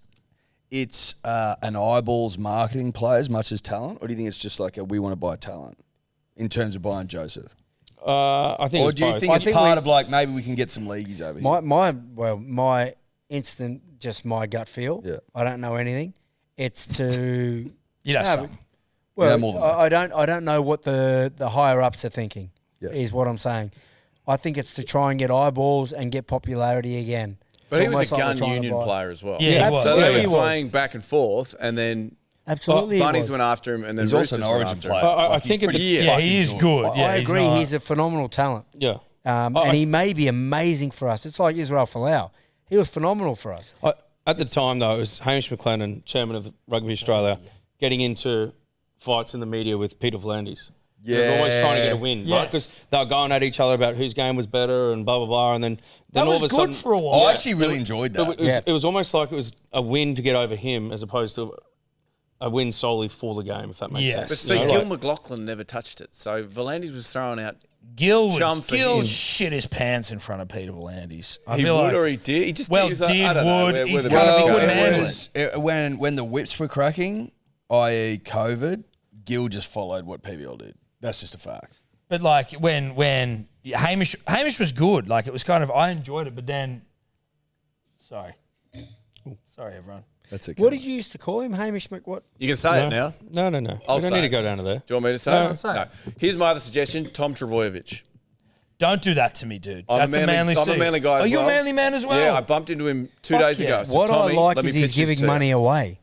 it's an eyeballs marketing play as much as talent, or do you think it's just like we want to buy talent in terms of buying Joseph? I think Or it's do you both. think it's part of like maybe we can get some leagueies over here? My instant, just my gut feel. Yeah. I don't know anything. It's to You know, some. well, more than I don't know what the higher ups are thinking. Yes. Is what I'm saying. I think it's to try and get eyeballs and get popularity again. But It's he was almost a like we're gun trying to union buy- player as well. Yeah, he was. So they were he was. swaying back and forth, and then Absolutely, he Bunnies was. went after him, and then He's also Roosters an went origin after player. him. I Like, he's think it pretty def- Yeah, he is good. I Yeah, agree. not- He's a phenomenal talent. Yeah. And he may be amazing for us. It's like Israel Folau. He was phenomenal for us. At the time, though, it was Hamish McLennan, chairman of Rugby Australia, getting into fights in the media with Peter V'landys. He was always trying to get a win, right? Yes. Because they were going at each other about whose game was better and blah, blah, blah. And then That all was of a good sudden... for a while. I actually really enjoyed that. It was almost like it was a win to get over him as opposed to a win solely for the game, if that makes Yes. sense. But see, Gil McLaughlin never touched it. So V'landys was throwing out. Gil Chum for him. shit his pants in front of Peter V'landys. I He feel would like or he did. He just Well, he was like, did, I don't know, would. where He's the kind of best a go. good man. when the whips were cracking, i.e. COVID, Gil just followed what PBL did. That's just a fact. But like when Hamish was good. Like it was kind of I enjoyed it, but then sorry everyone. That's okay. What did you used to call him, Hamish What? You can say it now. No. I'll We don't say need to it. go down to there. Do you want me to say it? say it. No. Here's my other suggestion: Tom Trebojevic. Don't do that to me, dude. I'm That's a manly I'm a manly guy as Are you well. a manly man as well? Yeah, I bumped into him 2 Fuck days yeah. ago. So What Tommy, I like let is me he's pitch this giving to you. money away.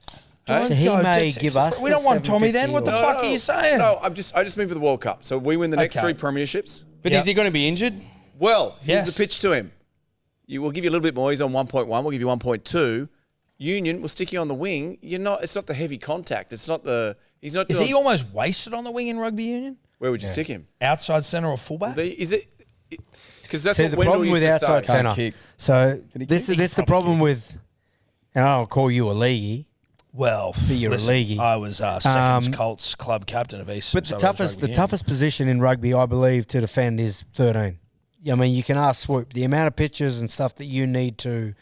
So he No, may just- give us. We the don't want Tommy then. What the 750 fuck are you saying? No, I just mean for the World Cup. So we win the next Okay. 3 premierships. But Yep. is he going to be injured? Well, here's Yes. the pitch to him. We'll give you a little bit more. He's on 1.1. We'll give you 1.2. Union, we'll stick you on the wing. It's not the heavy contact. It's not the. He's not. Is doing, he almost wasted on the wing in rugby union? Where would you stick him? Outside centre or fullback? Is it? Because that's See, what the Wendell problem with used to outside say. centre. kick. So he this kick? is the problem with, and I don't call you a leaguey, Well, you're a listen, leaguey. I was seconds Colts club captain of East. but the toughest position in rugby, I believe, to defend is 13. I mean, you can ask Swoop the amount of pitches and stuff that you need to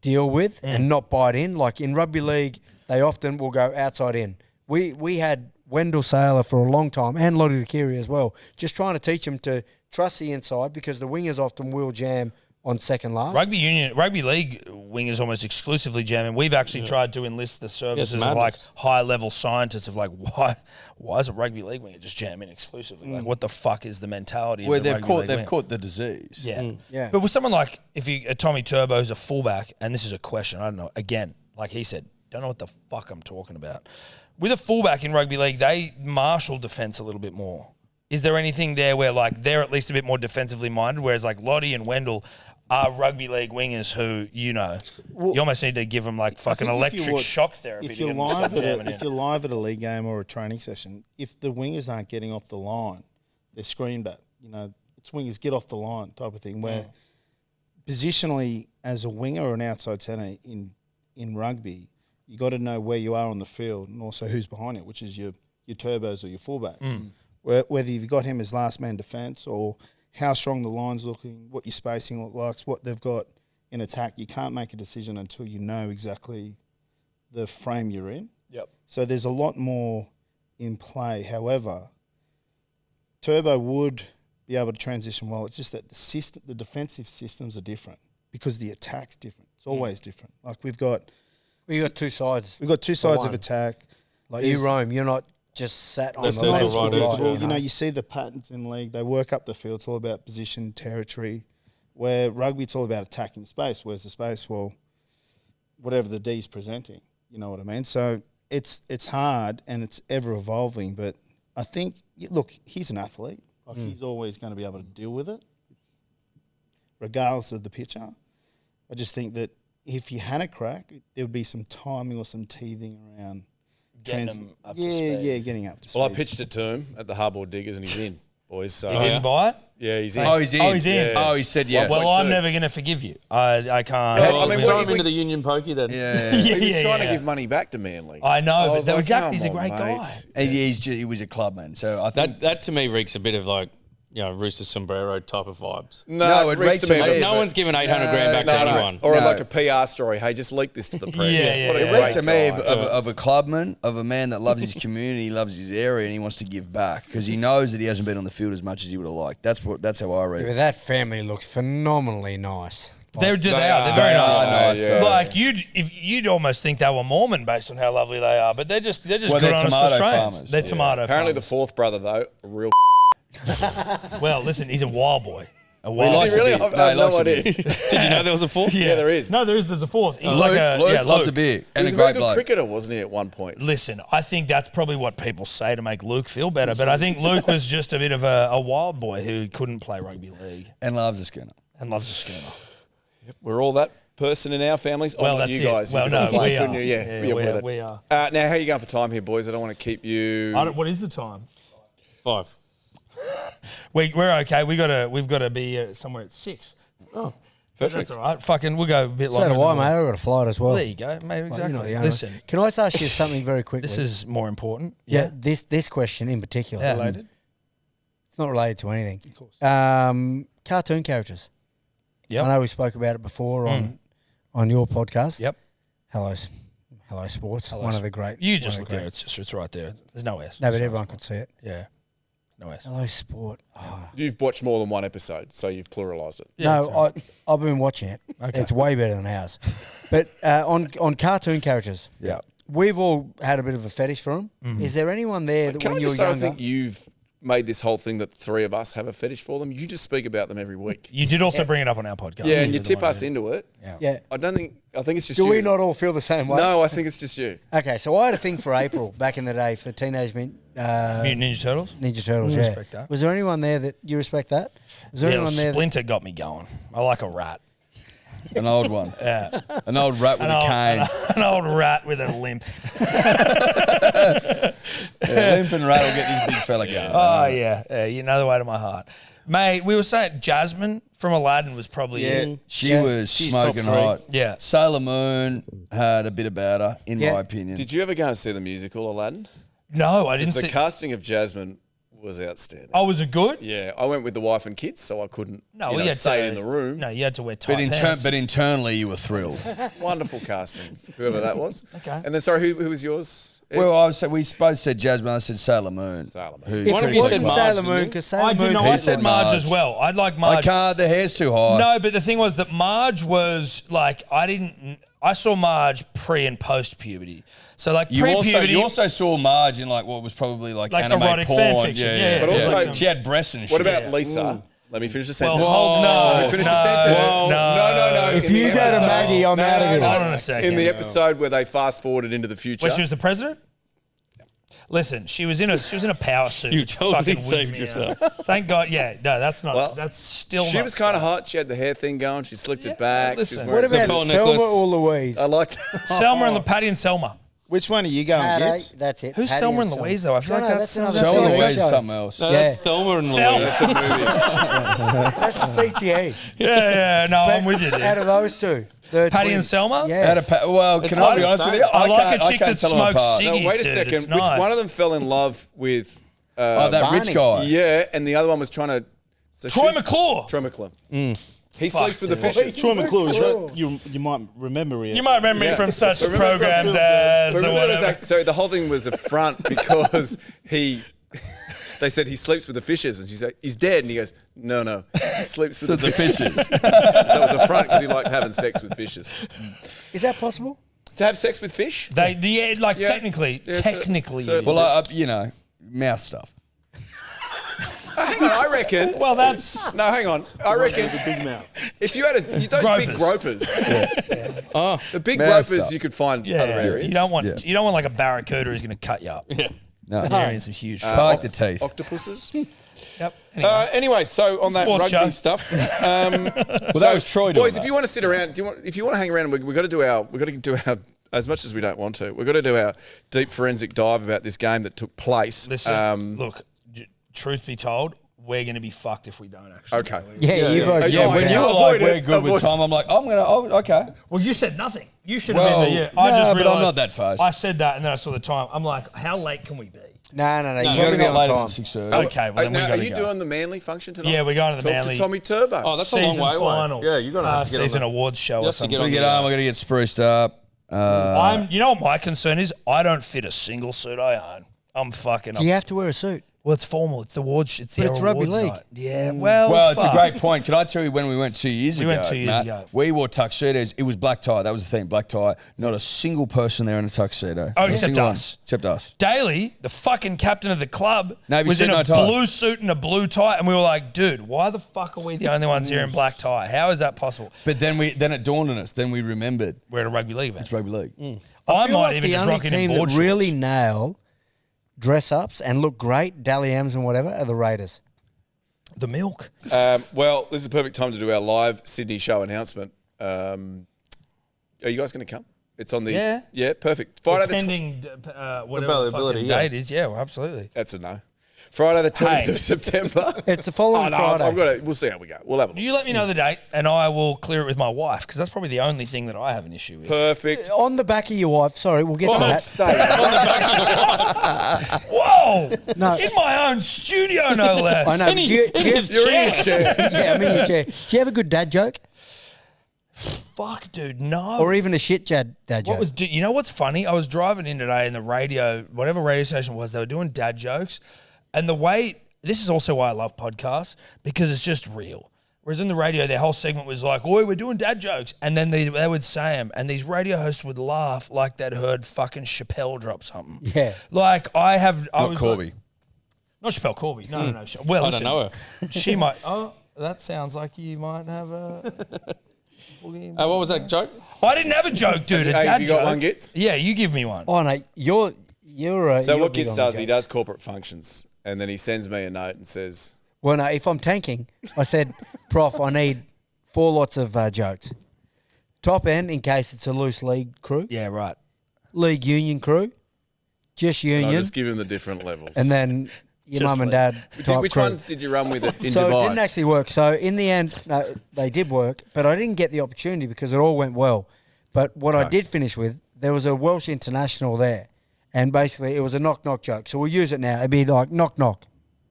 deal with and not bite in. Like in rugby league, they often will go outside in. We had Wendell Saylor for a long time and Lottie Dakiri as well, just trying to teach them to trust the inside because the wingers often will jam on second last. Rugby league wingers almost exclusively jamming. We've actually tried to enlist the services of madness. like high level scientists of like why is a rugby league winger just jamming exclusively? Like what the fuck is the mentality? Where of the they've rugby caught league they've winger? caught the disease. Yeah. Yeah. But with someone like Tommy Turbo who's a fullback, and this is a question, I don't know. Again, like he said, don't know what the fuck I'm talking about. With a fullback in rugby league, they marshal defence a little bit more. Is there anything there where like they're at least a bit more defensively minded, whereas like Lottie and Wendell are rugby league wingers who, you almost need to give them like fucking think if you electric watch- shock therapy. If to you're get them to stop jamming in. if you're live at a league game or a training session, if the wingers aren't getting off the line, they're screamed at. It's wingers get off the line type of thing. Where positionally, as a winger or an outside centre in rugby, you got to know where you are on the field and also who's behind you, which is your turbos or your fullbacks. Whether you've got him as last man defence or how strong the line's looking, what your spacing looks like, what they've got in attack, you can't make a decision until you know exactly the frame you're in. Yep. So there's a lot more in play. However, Turbo would be able to transition well. It's just that the defensive systems are different because the attack's different. It's always different. Like we've got two sides. We've got two sides of one. attack. Like you roam, you're not just sat on Left the edge left or right or edge, right. Well, you know, you see the patterns in league. They work up the field. It's all about position, territory. Where rugby, it's all about attacking space. Whereas the space, well, whatever the D's presenting, you know what I mean? So it's hard and it's ever evolving. But I think, look, he's an athlete. Like he's always going to be able to deal with it, regardless of the pitcher. I just think that if he had a crack, there would be some timing or some teething around Getting them up to speed. Yeah, getting up to speed. Well, I pitched it to him at the Hardboard Diggers and he's in, boys. So You didn't buy it? yeah, he's in. Oh, he's in. Oh, he's in. Yeah. Oh, he said yes. Well, I'm 1.2. never going to forgive you. I can't. Well, I mean, Throw what- him into the Union Pokey then. yeah. He was Yeah, trying yeah. to give money back to Manly. I know, but was they're like, exactly, he's a come great on, guy. mate. And he was a clubman. So I think That to me reeks a bit of like, you know, Rooster Sombrero type of vibes. No, it reeks to me. Like, Yeah, no but- one's giving 800 grand back to anyone. Or No. like a PR story. Hey, just leak this to the press. Yeah, What a yeah, It yeah. reeks to me guy. of a clubman, of a man that loves his community, loves his area, and he wants to give back because he knows that he hasn't been on the field as much as he would have liked. That's how I read But it. that family looks phenomenally nice. They're They very are nice. nice, yeah. Like you'd almost think they were Mormon based on how lovely they are, but they're just Well, good they're honest tomato Australians. farmers. They're tomato Apparently the farmers. fourth brother, though, a real Well, listen, he's a wild boy. A He wild likes boy. a really? beer. I've No, he no likes a idea. beer. Did you know there was a fourth? Yeah, there is. No, there's a fourth. He's Luke, like a Luke loves a beer He and was a a very great good bloke. cricketer, wasn't he, at one point? Listen, I think that's probably what people say to make Luke feel better, but I think Luke was just a bit of a wild boy who couldn't play rugby league And loves a schooner. and loves a schooner. We're all that person in our families. Well, not that's you it. guys. Well, You no, could play, we couldn't are. you? Yeah, Yeah, we are we with are, it. we are. Now, how are you going for time here, boys? I don't want to keep you. What is the time? 5. We're okay. We've got to be somewhere at 6. Oh, But perfect. that's all right. Fucking, we'll go a bit So longer. do I, than mate. that. I've got a flight as well. There you go, mate. Like, Exactly. you're not the owner. Listen, Can I just ask you something very quickly? this is more important. yeah. This question in particular. Yeah. Related? It's not related to anything. Of course. Cartoon characters. Yep. I know we spoke about it before on your podcast. Yep. Hello Sports. One of the great. You one just of look the there. great- It's right there. There's no S. No, but There's everyone S. could see it. Yeah. No S. Hello Sport. Oh. You've watched more than one episode, so you've pluralised it. Yeah, that's no, all I've been watching it. Okay. It's way better than ours. But on cartoon characters, Yeah. we've all had a bit of a fetish for them. Is there anyone there that Can when I you're just say, I younger? think you've made this whole thing that three of us have a fetish for them. You just speak about them every week. You did also bring it up on our podcast. Yeah, and you You're the tip one us who- into it. yeah. I think it's just Do you. we not all feel the same way? No, I think it's just you. Okay, so I had a thing for April back in the day for Teenage Mutant Mutant Ninja Turtles. Ninja Turtles. Yeah. Respect that. Was there anyone there that you respect that? Was there Yeah, anyone there? That, Splinter got me going. I like a rat. An old one. Yeah. An old rat with a cane. An old rat with a limp. Yeah, limp and rat will get this big fella going. Oh, yeah. You know the way to my heart. Mate, we were saying Jasmine from Aladdin was probably it. She Yeah, was she's smoking top three. hot. Yeah. Sailor Moon had a bit about her, in Yeah. my opinion. Did you ever go and see the musical Aladdin? No, I didn't The see. casting of Jasmine was outstanding. Oh, was it good? Yeah, I went with the wife and kids, so I couldn't No, you we know, had say to, it in the room. No, you had to wear tight But, pants. but internally, you were thrilled. Wonderful casting, whoever that was. Okay. And then, sorry, who was yours? Well, we both said Jasmine. I said Sailor Moon. Sailor Moon. Who- if One of it you wasn't said Marge, Sailor didn't Moon, you? because Sailor I Moon. did know. He I said said Marge Marge. as well. I'd like I Marge. can't. The hair's too high. No, but the thing was that Marge was like I saw Marge pre and post puberty. So like You pre also, puberty. you also saw Marge in like what was probably like anime erotic porn. fan fiction. Yeah, But also- like, she had breasts and shit. What about Lisa? Let me finish the well, sentence. no, Let me finish no, the sentence. no, No. If In the you go to episode- Maggie, I'm out of here. Hold on a second. In the episode where they fast forwarded into the future. When she was the president. Listen, she was in a power suit. You which totally fucking wigged saved me yourself. out. Thank God. Yeah, no, that's not. Well, that's still. She not was kind of hot. She had the hair thing going. She slicked it back. She was listen. wearing What about Pearl Selma necklace. or Louise? I like Selma and Patty and Selma. Which one are you going, Patty, Gits? That's it. Who's Patty Selma and Selma. Louise though? I feel No, like no, that's another Selma TV Louise is show. something else. No, Yeah. that's Thelma and Thelma. Louise. It's a movie. That's CTE. Yeah. No, I'm with you, dude. Out of those two, the Patty and twins. Selma. Yeah. Well, can I hard be to honest say. with you? I like can't- a chick can't that tell them smokes apart. ciggies. No, wait a dude, second. it's Which nice. one of them fell in love with? Oh, that Barney. rich guy. Yeah, and the other one was trying to. So Troy she's- McClure. Troy McClure. He Fuck, sleeps with the dude. fishes. Troy McClure, is right? You might remember it. You might remember me from such Remember programs from- as the Remember there was whatever. that- so the whole thing was a front because he they said he sleeps with the fishes, and she said he's dead, and he goes, no, he sleeps with the fishes. So it was a front because he liked having sex with fishes. Is that possible? To have sex with fish? Technically. So, Well, mouth stuff. hang on, I reckon. Well, that's No, hang on. I reckon Big mouth. if you had those big gropers, the big Mouth gropers stuff. you could find other areas. you don't want like a barracuda who's going to cut you up. Yeah, No. they're in some huge. I like the teeth. Octopuses. Yep. Anyway. Anyway, so on that Sports rugby show. stuff, Well, that was Troy doing boys. that. If you want to sit around, if you want to hang around, we've got to do our as much as we don't want to. We've got to do our deep forensic dive about this game that took place. Listen, look. Truth be told, we're going to be fucked if we don't actually. Okay. Yeah, you both. Yeah, when you were like, Avoid we're it. good with Tom, I'm like, okay. Well, you said nothing. You should Well, have been there. Yeah, I just but I'm realised. not that fast. I said that, and then I saw the time. I'm like, how late can we be? No. You got to Probably be not on later time. than 6:30. Okay, well then we Now, got are to you go. doing the Manly function tonight? Yeah, we're going to the Talk Manly to Tommy Turbo. Oh, that's a long season way away. final. Yeah, you're gonna have to get on season that. awards show You or have to something. get on I got to get spruced up. You know what my concern is? I don't fit a single suit I own. I'm fucking. Do you have to wear a suit? Well, it's formal. It's the awards. It's But the it's rugby awards league. night. Yeah. Well, Well, it's a fuck. great point. Can I tell you when we went 2 years ago? We went 2 years Matt, ago. We wore tuxedos. It was black tie. That was the thing, black tie. Not a single person there in a tuxedo. Oh, Not a except single one. us. Except us. Daly, the fucking captain of the club, No, was suit, in a no tie. blue suit and a blue tie, and we were like, "Dude, why the fuck are we the only ones here in black tie? How is that possible?" But then it dawned on us. Then we remembered We're at a rugby league event. it's rugby league. I feel might like even the just only rock it in team board that really shorts. nail dress ups and look great, Dally M's and whatever, are the Raiders. The milk. Well, this is the perfect time to do our live Sydney show announcement. Are you guys going to come? It's on the Yeah. Perfect. Friday the Pending whatever Availability, the fucking yeah. date is. Yeah, well, absolutely. that's a no. Friday the 20th Hey. of September. It's the following Friday. We'll see how we go. We'll have a look. You let me know the date, and I will clear it with my wife, because that's probably the only thing that I have an issue with. Perfect. On the back of your wife, sorry, we'll get to that. Whoa! No. In my own studio, no less. I know. In but his- do you, in his You're in his chair. yeah, I'm in your chair. Do you have a good dad joke? Fuck, dude, no. Or even a shit dad joke? What was? You know what's funny? I was driving in today, and the radio, whatever radio station it was, they were doing dad jokes, and the way. This is also why I love podcasts, because it's just real. Whereas in the radio, their whole segment was like, "Oi, we're doing dad jokes," and then they would say them, and these radio hosts would laugh like they'd heard fucking Chappelle drop something. Yeah. Like I Not was Corby. Like, not Chappelle Corby. No. Well, I listen, don't know her. She might. Oh, that sounds like you might have a. What was that joke? I didn't have a joke, dude. A Hey, dad you got joke. one, Gits? Yeah, you give me one. Oh, no, you're So you're what big Gits on the does, he jokes. does corporate functions, and then he sends me a note and says, Well, no, if I'm tanking, I said, Prof, I need 4 lots of jokes. Top end, in case it's a loose league crew. Yeah, right. League union crew. Just and I union. just give him the different levels. And then your Just mum and league. dad type Which crew. ones did you run with it in So Dubai? it didn't actually work. So in the end, no, they did work, but I didn't get the opportunity because it all went well. But what I did finish with, there was a Welsh international there, and basically it was a knock-knock joke. So we'll use it now. It'd be like, knock-knock,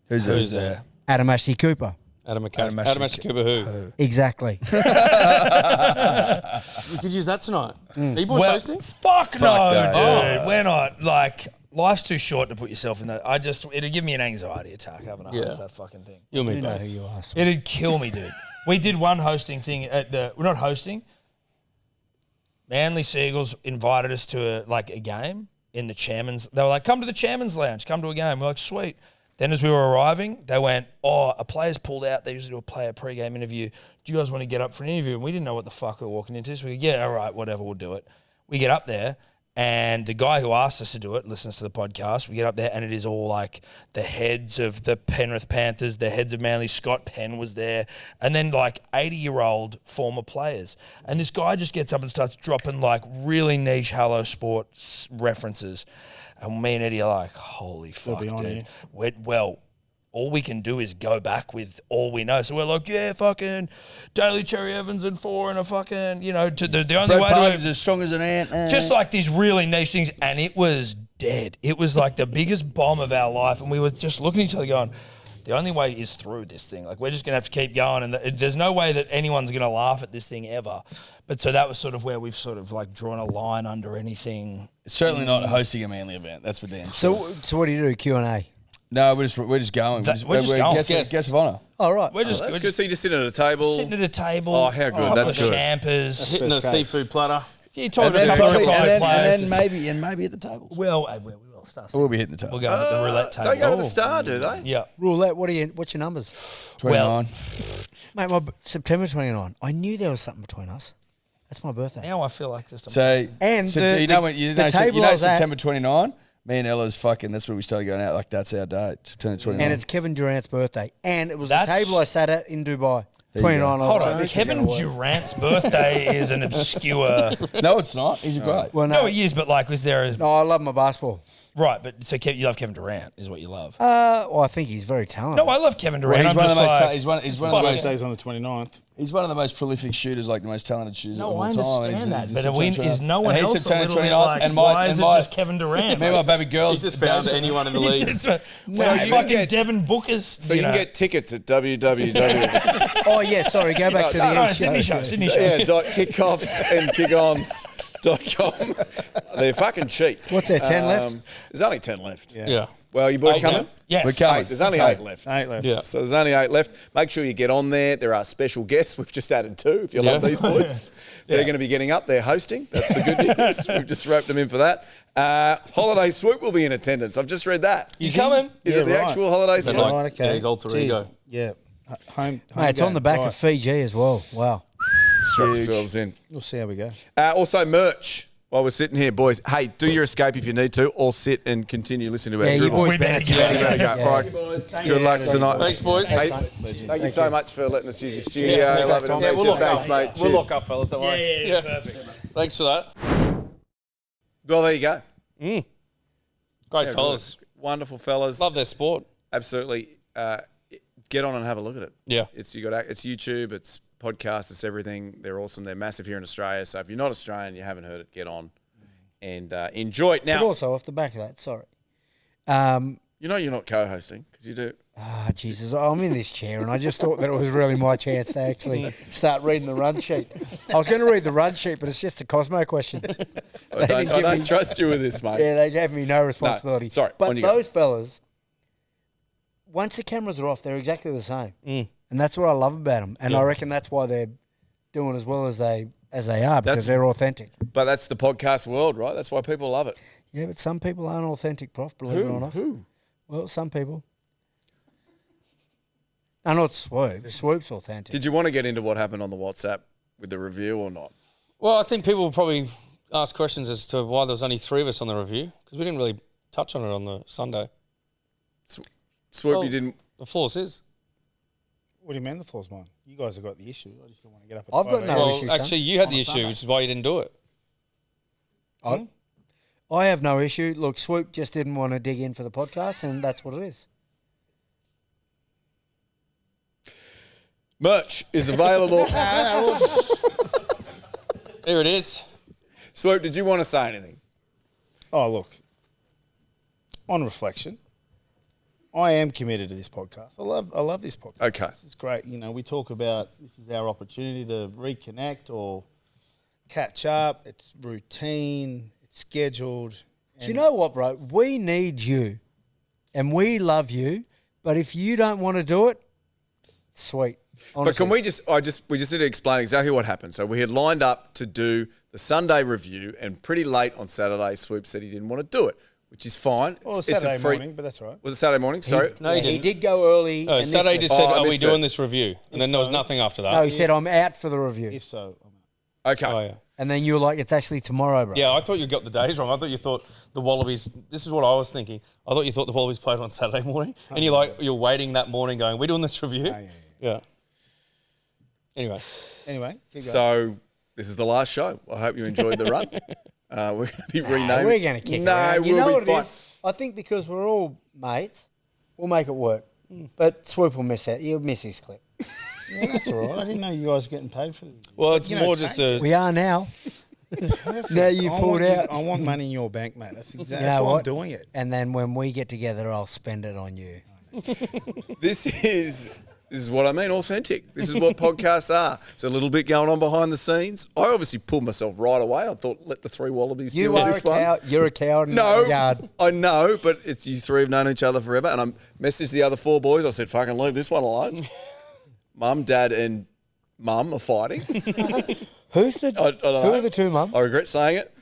Who's there? Adam Ashley Cooper. Adam Ashton Cooper who? Exactly. We could use that tonight. Are you boys hosting? Fuck no, no. dude. We're not. Like, life's too short to put yourself in that. It'd give me an anxiety attack having to host that fucking thing. You and me You know both. who you are. It'd kill me, dude. We did one hosting thing at we're not hosting. Manly Seagulls invited us to a game in the chairman's. They were like, come to the chairman's lounge, come to a game. We're like, sweet. Then as we were arriving, they went, oh, a player's pulled out. They usually do a player pre-game interview. Do you guys want to get up for an interview? And we didn't know what the fuck we were walking into. So we go, yeah, all right, whatever, we'll do it. We get up there, and the guy who asked us to do it listens to the podcast. We get up there, and it is all like the heads of the Penrith Panthers, the heads of Manly. Scott Penn was there, and then 80-year-old former players. And this guy just gets up and starts dropping really niche Hello Sports references. And me and Eddie are like, holy fuck, be on dude. here. Well, all we can do is go back with all we know. So we're like, yeah, fucking Daly Cherry Evans and 4 and a fucking, to the only Brett way Parker's to as strong as an ant. just like these really niche things, and it was dead. It was like the biggest bomb of our life, and we were just looking at each other going, the only way is through this thing. We're just going to have to keep going, and there's no way that anyone's going to laugh at this thing ever. But so that was sort of where we've sort of drawn a line under anything. certainly not hosting a Manly event. That's for damn sure. So what do you do, Q&A? No, we're just going. We're just going. Guest of honour. All right. We're just, That's we're good. just So you just sitting at a table. sitting at a table. Oh, how good. A couple That's of good. Champers. Hitting a seafood platter. You talking to a couple of retired players. maybe at the table. Well, we will start. We'll be hitting the table. We'll go with the roulette table. Don't go to the Star, do they? Yeah. Roulette. What's your numbers? 29. Mate, September 29. I knew there was something between us. That's my birthday. Now I feel like just a So, And you know the table I was at- September 29? Me and Ella's fucking, that's when we started going out. Like, that's our date, September 29. And it's Kevin Durant's birthday. And it was That's- the table I sat at in Dubai. There you 29. go. Hold So on. this is Kevin gonna work. Durant's birthday is an obscure. No, it's not. He's great. Well, No, no. he is, but like, was there a. No, I love my basketball. Right, but so you love Kevin Durant, is what you love. Well, I think he's very talented. No, I love Kevin Well, Durant. he's I'm one of just the most. like, He's one of the fuck most. Birthday's on the 29th. He's one of the most prolific shooters, like the most talented shooters No, of all I time. understand that, He's but September is 29th. no one And he's else a September little bit 29th, like, and why is it just Kevin Durant? Me and my baby girls. He's just found anyone in the league. It's a, So you fucking get- Devin Booker's. So you can get tickets at www. Oh, yeah, sorry. Go back to the no, end Sydney show. Sydney show. yeah, .kickoffs and kickons.com. They're fucking cheap. What's there, 10 left? There's only 10 left. Yeah. Well, you boys Eight coming? now? Yes. We're coming. There's only 8 left. 8 left. Yeah. So there's only 8 left. Make sure you get on there. There are special guests. We've just added 2. If you love Yeah. these boys, they're going to be getting up. They're hosting. That's the good news. We've just roped them in for that. Holiday Swoop will be in attendance. I've just read that. You coming? Is Yeah, it the right. actual Holiday But Swoop? like, Right, okay. yeah, his alter Jeez. ego. Yeah. Home Mate, it's on game. the back Right. of Fiji as well. Wow. Strap Huge. yourselves in. We'll see how we go. Also, merch. While we're sitting here, boys, hey, do your escape if you need to, or sit and continue listening to our Yeah, you dribble. boys We better better get out of Better here. go. All right. Good luck tonight. Thanks, boys. Hey, thank you so much for letting us use your studio. Yeah, Love it. yeah, we'll lock Thanks, up. mate. We'll Cheers. lock up, fellas. Don't worry. Yeah, perfect. Thanks for that. Well, there you go. Great Yeah, fellas. good. Wonderful fellas. Love their sport. Absolutely. Get on and have a look at it. Yeah. It's YouTube, it's podcast, it's everything. They're awesome. They're massive here in Australia. So if you're not Australian, you haven't heard it, get on and enjoy it. But Now, also, off the back of that, sorry. you know you're not co-hosting because you do. Jesus, I'm in this chair, and I just thought that it was really my chance to actually start reading the run sheet. I was going to read the run sheet, but it's just the Cosmo questions. I don't trust you with this, mate. Yeah, they gave me no responsibility. sorry, But on you go. those fellas, once the cameras are off, they're exactly the same. And that's what I love about them. And I reckon that's why they're doing as well as they are, because they're authentic. But that's the podcast world, right? That's why people love it. Yeah, but some people aren't authentic, Prof, believe it or not. Who? Well, some people. No, not Swoop. Swoop's authentic. Did you want to get into what happened on the WhatsApp with the review or not? Well, I think people will probably ask questions as to why there was only 3 of us on the review, because we didn't really touch on it on the Sunday. Swoop, Well, you didn't. The floor's his. What do you mean the floor's mine? You guys have got the issue. I just don't want to get up at I've 5 got no a.m. Well, issue, son. actually, you had On the a issue, Sunday. which is why you didn't do it. I have no issue. Look, Swoop just didn't want to dig in for the podcast, and that's what it is. Merch is available. There it is. Swoop, did you want to say anything? Oh, look. On reflection, I am committed to this podcast. I love this podcast. Okay. This is great. You know, we talk about this is our opportunity to reconnect or catch up. It's routine. It's scheduled. Do you know what, bro? We need you, and we love you. But if you don't want to do it, sweet. Honestly. But can we we just need to explain exactly what happened. So we had lined up to do the Sunday review, and pretty late on Saturday, Swoop said he didn't want to do it, which is fine. Well, Saturday morning, but that's all right. Was it Saturday morning? Sorry. No, Yeah, he he didn't. did go early. Oh, Saturday initially. just said, I are we missed doing it. this review? And then there was nothing after that. No, he said, I'm out for the review. If so, Okay. Oh, yeah. And then you were like, it's actually tomorrow, bro. Yeah, I thought you got the days wrong. I thought you thought the Wallabies, this is what I was thinking. I thought you thought the Wallabies played on Saturday morning. And you're waiting that morning going, we're doing this review? Yeah. Anyway. Anyway, keep going. So this is the last show. I hope you enjoyed the run. We're going to be renaming. We're going to kick it No, around. You we'll know be what fine. it is? I think because we're all mates, we'll make it work. But Swoop will miss out. He'll miss his clip. Yeah, that's all right. I didn't know you guys were getting paid for this. Well, it's You know, more just the... We are now. Now you pulled out. I want money in your bank, mate. That's exactly You know why what? I'm doing it. And then when we get together, I'll spend it on you. This is This is what I mean, authentic. This is what podcasts are. It's a little bit going on behind the scenes. I obviously pulled myself right away. I thought, let the three Wallabies deal with this one. You're a coward in No, the yard. I know, but it's you three have known each other forever. And I messaged the other four boys. I said, fucking leave this one alone. Mum, Dad, and Mum are fighting. Who's the? I don't know. Who are the two mums? I regret saying it.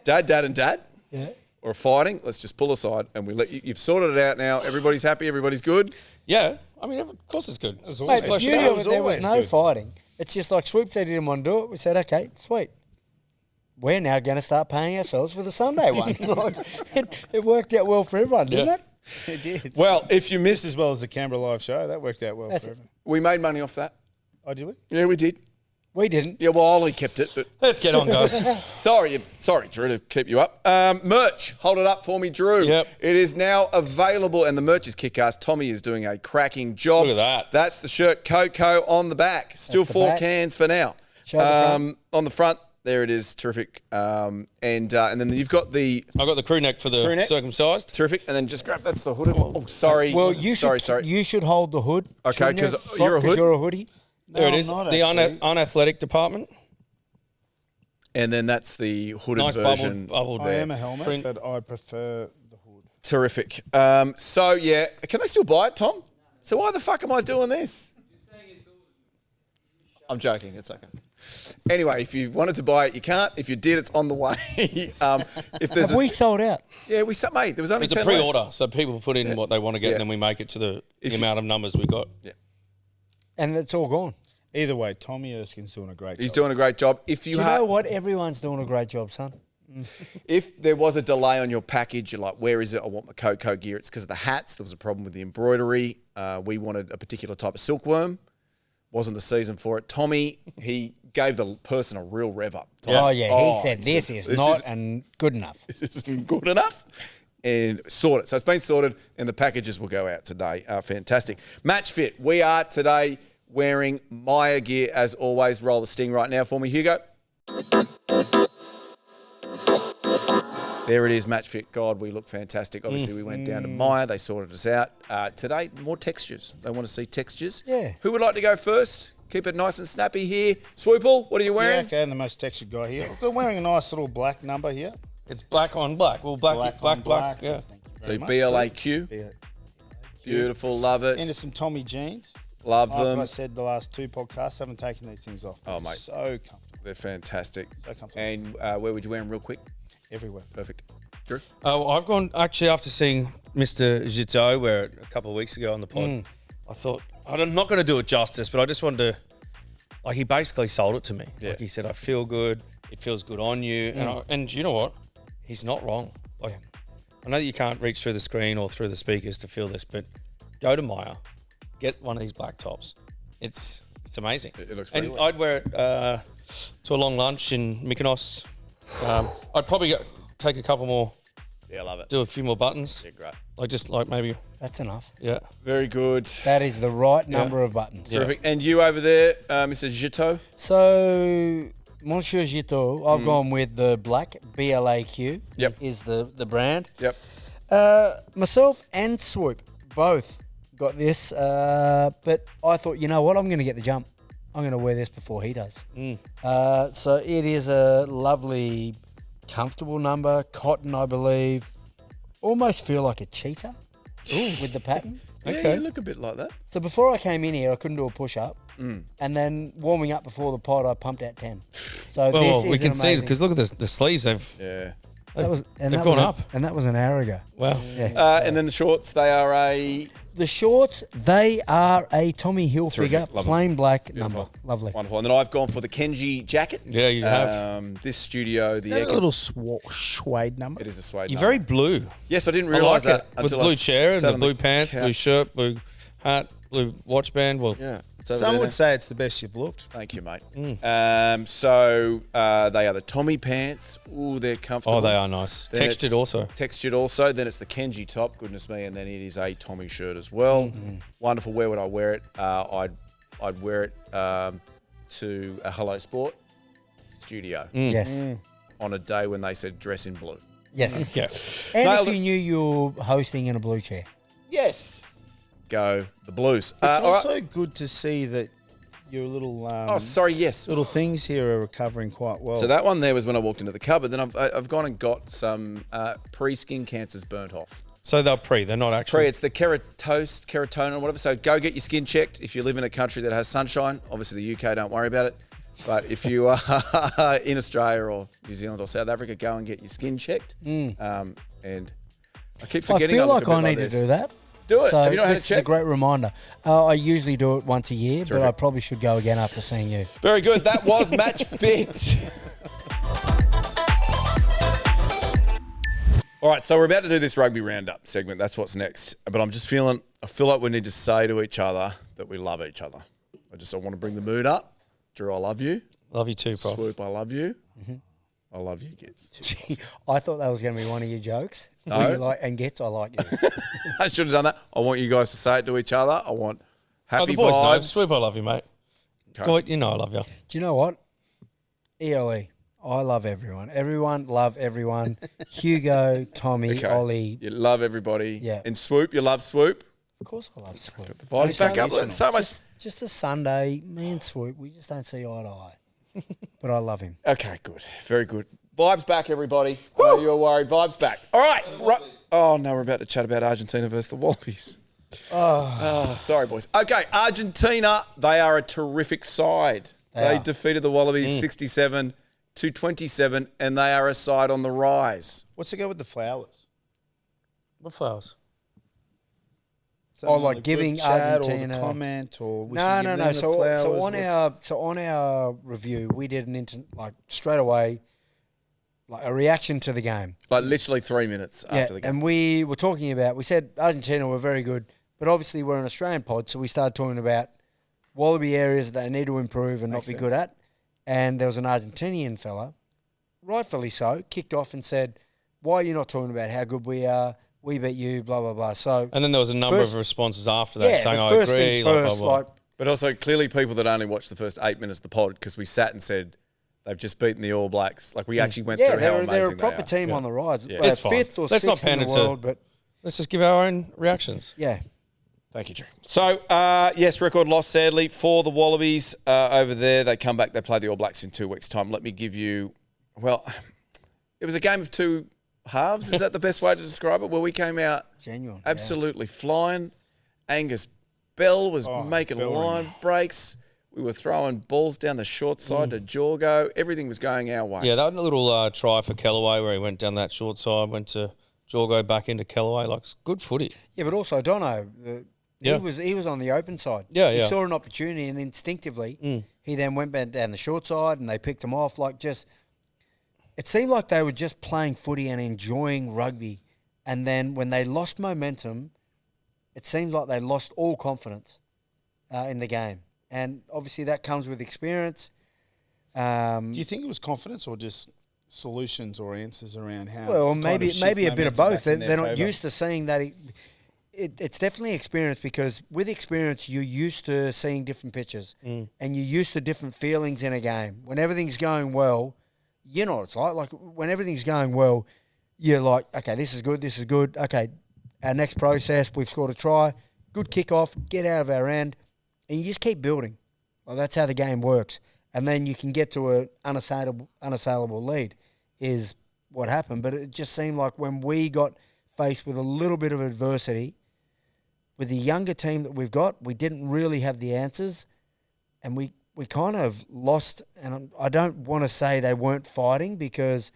Dad, and Dad. Yeah. Or fighting. Let's just pull aside and we let you. You've sorted it out now. Everybody's happy. Everybody's good. Yeah, I mean, of course it's good. Mate, the beauty of it, there was no fighting. It's just like Swoop, they didn't want to do it. We said, okay, sweet. We're now going to start paying ourselves for the Sunday one. Like, it worked out well for everyone, didn't it? It did. Well, if you missed, As well as the Canberra live show, that worked out well for everyone. we made money off that. Oh, did we? Yeah, we did. We didn't. Yeah, well, Ollie kept it, but Let's get on, guys. sorry, Drew, to keep you up. Merch, hold it up for me, Drew. Yep. It is now available, and the merch is kick-ass. Tommy is doing a cracking job. Look at that. That's the shirt, KOKO on the back. Still That's the 4 back. cans for now. Show the front. On the front, there it is, terrific. And then you've got the I've got the crew neck for the Crew neck. circumcised. terrific, and then just grab that's the hood. Oh, sorry. Well, you should. sorry. You should hold the hood. Okay, shouldn't you, 'cause Prof, you're a hood? You're a hoodie. There it No, is. I'm not The actually. unathletic department. And then that's the hooded Nice version. bubbled I there. am a helmet, Print. but I prefer the hood. Terrific. So yeah, can they still buy it, Tom? So why the fuck am I doing this? I'm joking. It's okay. Anyway, if you wanted to buy it, you can't. If you did, it's on the way. If there's Have we sold out? yeah, mate. There was only It's a 10 left. pre-order, so people put in what they want to get, Yeah. and then we make it to the If you- amount of numbers we got. And it's all gone. Either way, Tommy Erskine's doing a great He's job. doing a great job. If Do you you have, know what? Everyone's doing a great job, son. if there was a delay on your package, you're like, where is it? I want my KOKO gear. It's because of the hats. There was a problem with the embroidery. We wanted a particular type of silkworm. Wasn't the season for it. Tommy, he gave the person a real rev up. Oh yeah, he said he this said, is "This not is- and good enough. This isn't good enough. And sorted. So it's been sorted, and the packages will go out today. Fantastic. Match fit. We are today wearing MYER gear as always. Roll the sting right now for me, Hugo. There it is, match fit. God, we look fantastic. Obviously, we went down to MYER. They sorted us out. Today, more textures. They want to see textures. Yeah. Who would like to go first? Keep it nice and snappy here. Swoople, what are you Yeah, wearing? okay, and the most textured guy here. They're wearing a nice little black number here. It's black on black. Well, black. Yeah. Thank you So very much. BLAQ. Yeah. Beautiful. Love it. Into some Tommy jeans. Love Like them. I said the last 2 podcasts, haven't taken these things off. Oh, mate. So comfortable. They're fantastic. So comfortable. And where would you wear them real quick? Everywhere. Perfect. Drew? Well, I've gone actually after seeing Mr. Gits wear it a couple of weeks ago on the pod. I thought I'm not going to do it justice, but I just wanted to. Like he basically sold it to me. Yeah. Like he said, I feel good. It feels good on you. And you know what? He's not wrong. Like I know that you can't reach through the screen or through the speakers to feel this, but go to MYER, get one of these black tops. It's amazing. It looks And pretty. I'd wear it to a long lunch in Mykonos. I'd probably take a couple more, Yeah, I love it. do a few more buttons. Yeah, great. Like maybe, That's enough. yeah. Very good. That is the right number of buttons. Terrific. And you over there, Mr. Gito? So, Monsieur Gito, I've gone with the black, BLAQ. Yep. Is the brand. Yep. Myself and Swoop both got this, but I thought, you know what, I'm going to get the jump. I'm going to wear this before he does. So it is a lovely, comfortable number, cotton, I believe. Almost feel like a cheetah with the pattern. Yeah, Okay. you look a bit like that. So before I came in here, I couldn't do a push-up. And then warming up before the pod, I pumped out 10. So this Well, is we can see amazing. because look at the sleeves. They've Yeah. That was, and they've that gone was up. And that was an hour ago. wow. Yeah. And then the shorts, they are a The shorts, they are a Tommy Hilfiger, Terrific. Love 'em. plain black number. Lovely. wonderful. And then I've gone for the Kenji jacket. Yeah, you have. This studio, the Is that air a little suede number? it is a suede You're number. very blue. Yes, I didn't I realise like that it. With until I blue chair and sat the on blue pants, couch. blue shirt, blue hat, blue watch band. Well, Yeah. It's over Some there would now. say it's the best you've looked. Thank you, mate. So they are the Tommy pants. Ooh, they're comfortable. oh, they are nice. Then Textured it's also. Textured also. Then it's the Kenji top. Goodness me. And then it is a Tommy shirt as well. Wonderful. Where would I wear it? I'd wear it to a Hello Sport studio Yes. on a day when they said dress in blue. Yes. Yeah. And Nailed if it. you knew you were hosting in a blue chair. Yes. go the Blues. It's all right. also good to see that your little Yes. little things here are recovering quite well. So that one there was when I walked into the cupboard. Then I've gone and got some pre-skin cancers burnt off. So they're they're not actually. It's the keratin or whatever. So go get your skin checked if you live in a country that has sunshine. Obviously the UK, don't worry about it. But if you are in Australia or New Zealand or South Africa, go and get your skin checked. And I keep forgetting. I feel look like a bit I need to this. do that. Do it. So Have you not had it this is a checked? great reminder. I usually do it once a year, but Terrific. I probably should go again after seeing you. Very good. That was Match Fit. All right, so we're about to do this rugby roundup segment. That's what's next. But I feel like we need to say to each other that we love each other. I want to bring the mood up. Drew, I love you. Love you too, Prof. Swoop, I love you. I love you, Gits. I thought that was going to be one of your jokes. No. And Gits, I like you. I should have done that. I want you guys to say it to each other. I want happy the boys know. vibes. Swoop, I love you, mate. Okay. Boy, you know I love you. Do you know what? ELE. I love everyone. Everyone love everyone. Hugo, Tommy, Okay. Ollie. You love everybody. Yeah. And Swoop, you love Swoop. Of course I love Swoop. The vibes back up. It's so much. Just a Sunday, me and Swoop, we just don't see eye to eye. But I love him. Okay, good. Very good. Vibes back, everybody. I know you were worried. Vibes back. All right. Oh, no, we're about to chat about Argentina versus the Wallabies. Oh, sorry, boys. Okay, Argentina, they are a terrific side. They are. defeated the Wallabies 67-27, and they are a side on the rise. What's to go with the flowers? What flowers? Or Something like on the giving group chat Argentina- or the comment or we No, should no, give no. them the flowers? So on our review, we did straight away, like a reaction to the game. Like literally 3 minutes after the game. And we were talking about, we said Argentina were very good, but obviously we're an Australian pod, so we started talking about Wallaby areas that they need to improve and Makes not be sense. good at. And there was an Argentinian fella, rightfully so, kicked off and said, why are you not talking about how good we are? We beat you, blah, blah, blah. So, And then there was a number First- of responses after that saying, but I first agree. things blah, first, blah, blah. like, But also clearly people that only watched the first 8 minutes of the pod because we sat and said they've just beaten the All Blacks. Like we actually went through how they're amazing a proper they are. team on the rise. Yeah. They're It's fine. fifth or Let's not sixth in the pander to- world, but Let's just give our own reactions. yeah. Thank you, Drew. So, yes, record loss, sadly, for the Wallabies over there. They come back. They play the All Blacks in 2 weeks' time. Let me give you, well, it was a game of two halves. Is that the best way to describe it? Where we came out Genuine. absolutely flying. Angus Bell was making Bell line breaks. We were throwing balls down the short side to Jorgo. Everything was going our way. Yeah, that was a little try for Kellaway where he went down that short side, went to Jorgo back into Kellaway. Like, it's good footy. Yeah, but also Dono, Yeah. he was on the open side. Yeah, He yeah. saw an opportunity and instinctively he then went back down the short side and they picked him off. Like it seemed like they were just playing footy and enjoying rugby. And then when they lost momentum, it seemed like they lost all confidence in the game. And obviously that comes with experience. Do you think it was confidence or just solutions or answers around how? Well, to kind maybe of shift a bit of momentum both. back in They're their not favour? used to seeing that. It's definitely experience because with experience, you're used to seeing different pitches and you're used to different feelings in a game. When everything's going well, you know what it's like. Like when everything's going well, you're like, okay, this is good, this is good. Okay, our next process, we've scored a try, good kickoff, get out of our end, and you just keep building. Well, that's how the game works. And then you can get to an unassailable lead is what happened. But it just seemed like when we got faced with a little bit of adversity, with the younger team that we've got, we didn't really have the answers. And we kind of lost. And I don't want to say they weren't fighting because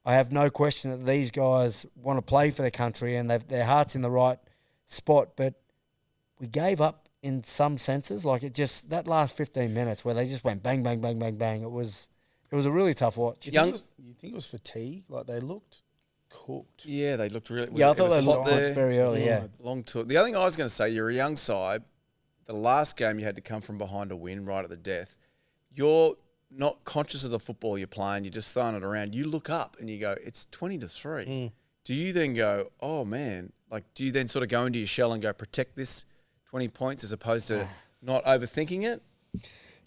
I have no question that these guys want to play for the country and their heart's in the right spot. But we gave up in some senses. Like it just, that last 15 minutes where they just went bang, bang, bang, bang, bang. It was a really tough watch. You think it was fatigue? Like they looked cooked. Yeah, they looked really. Yeah, I it thought was they hot looked there. very early, yeah. Long tour. The other thing I was going to say, you're a young side. The last game you had to come from behind to win right at the death. You're not conscious of the football you're playing. You're just throwing it around. You look up and you go, it's 20-3. Do you then go, oh man? Like, do you then sort of go into your shell and go protect this 20 points as opposed to not overthinking it?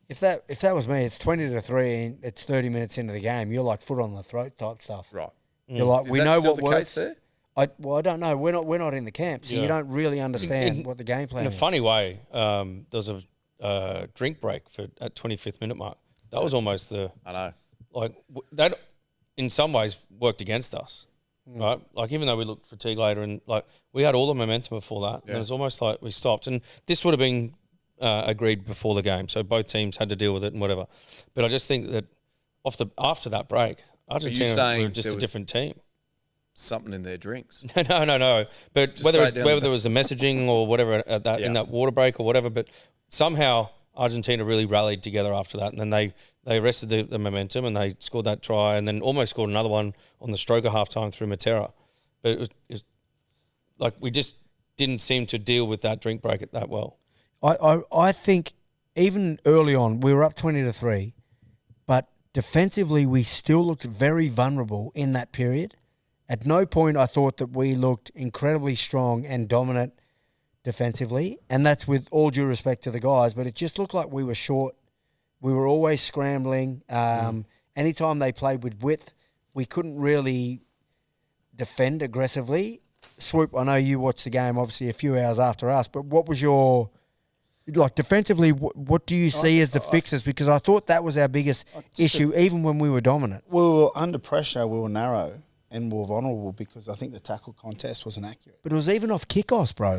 If that was me, it's 20-3 and it's 30 minutes into the game. You're like foot on the throat type stuff. Right. You're like, Is we that know still what the works. case there? I don't know. We're not in the camp, so you don't really understand what the game plan In a is. funny way, there was a drink break at 25th minute mark. That was almost I know. that in some ways worked against us, right? Like even though we looked fatigued later and like we had all the momentum before that, and it was almost like we stopped. And this would have been agreed before the game, so both teams had to deal with it and whatever. But I just think that after that break, Argentina were just a different team. Something in their drinks. No. But Just whether say it there was a messaging or whatever in that water break or whatever, but somehow Argentina really rallied together after that, and then they arrested the momentum and they scored that try, and then almost scored another one on the stroke of halftime through Matera. But it was like we just didn't seem to deal with that drink break that well. I think even early on we were up 20-3, but defensively we still looked very vulnerable in that period. At no point I thought that we looked incredibly strong and dominant defensively, and that's with all due respect to the guys, but it just looked like we were short. We were always scrambling. Anytime they played with width, we couldn't really defend aggressively. Swoop, I know you watched the game obviously a few hours after us, but what was your... Like defensively, what do you see as the fixes? Because I thought that was our biggest issue, even when we were dominant. We were under pressure, we were narrow, and we were vulnerable because I think the tackle contest wasn't accurate. But it was even off kickoffs, bro.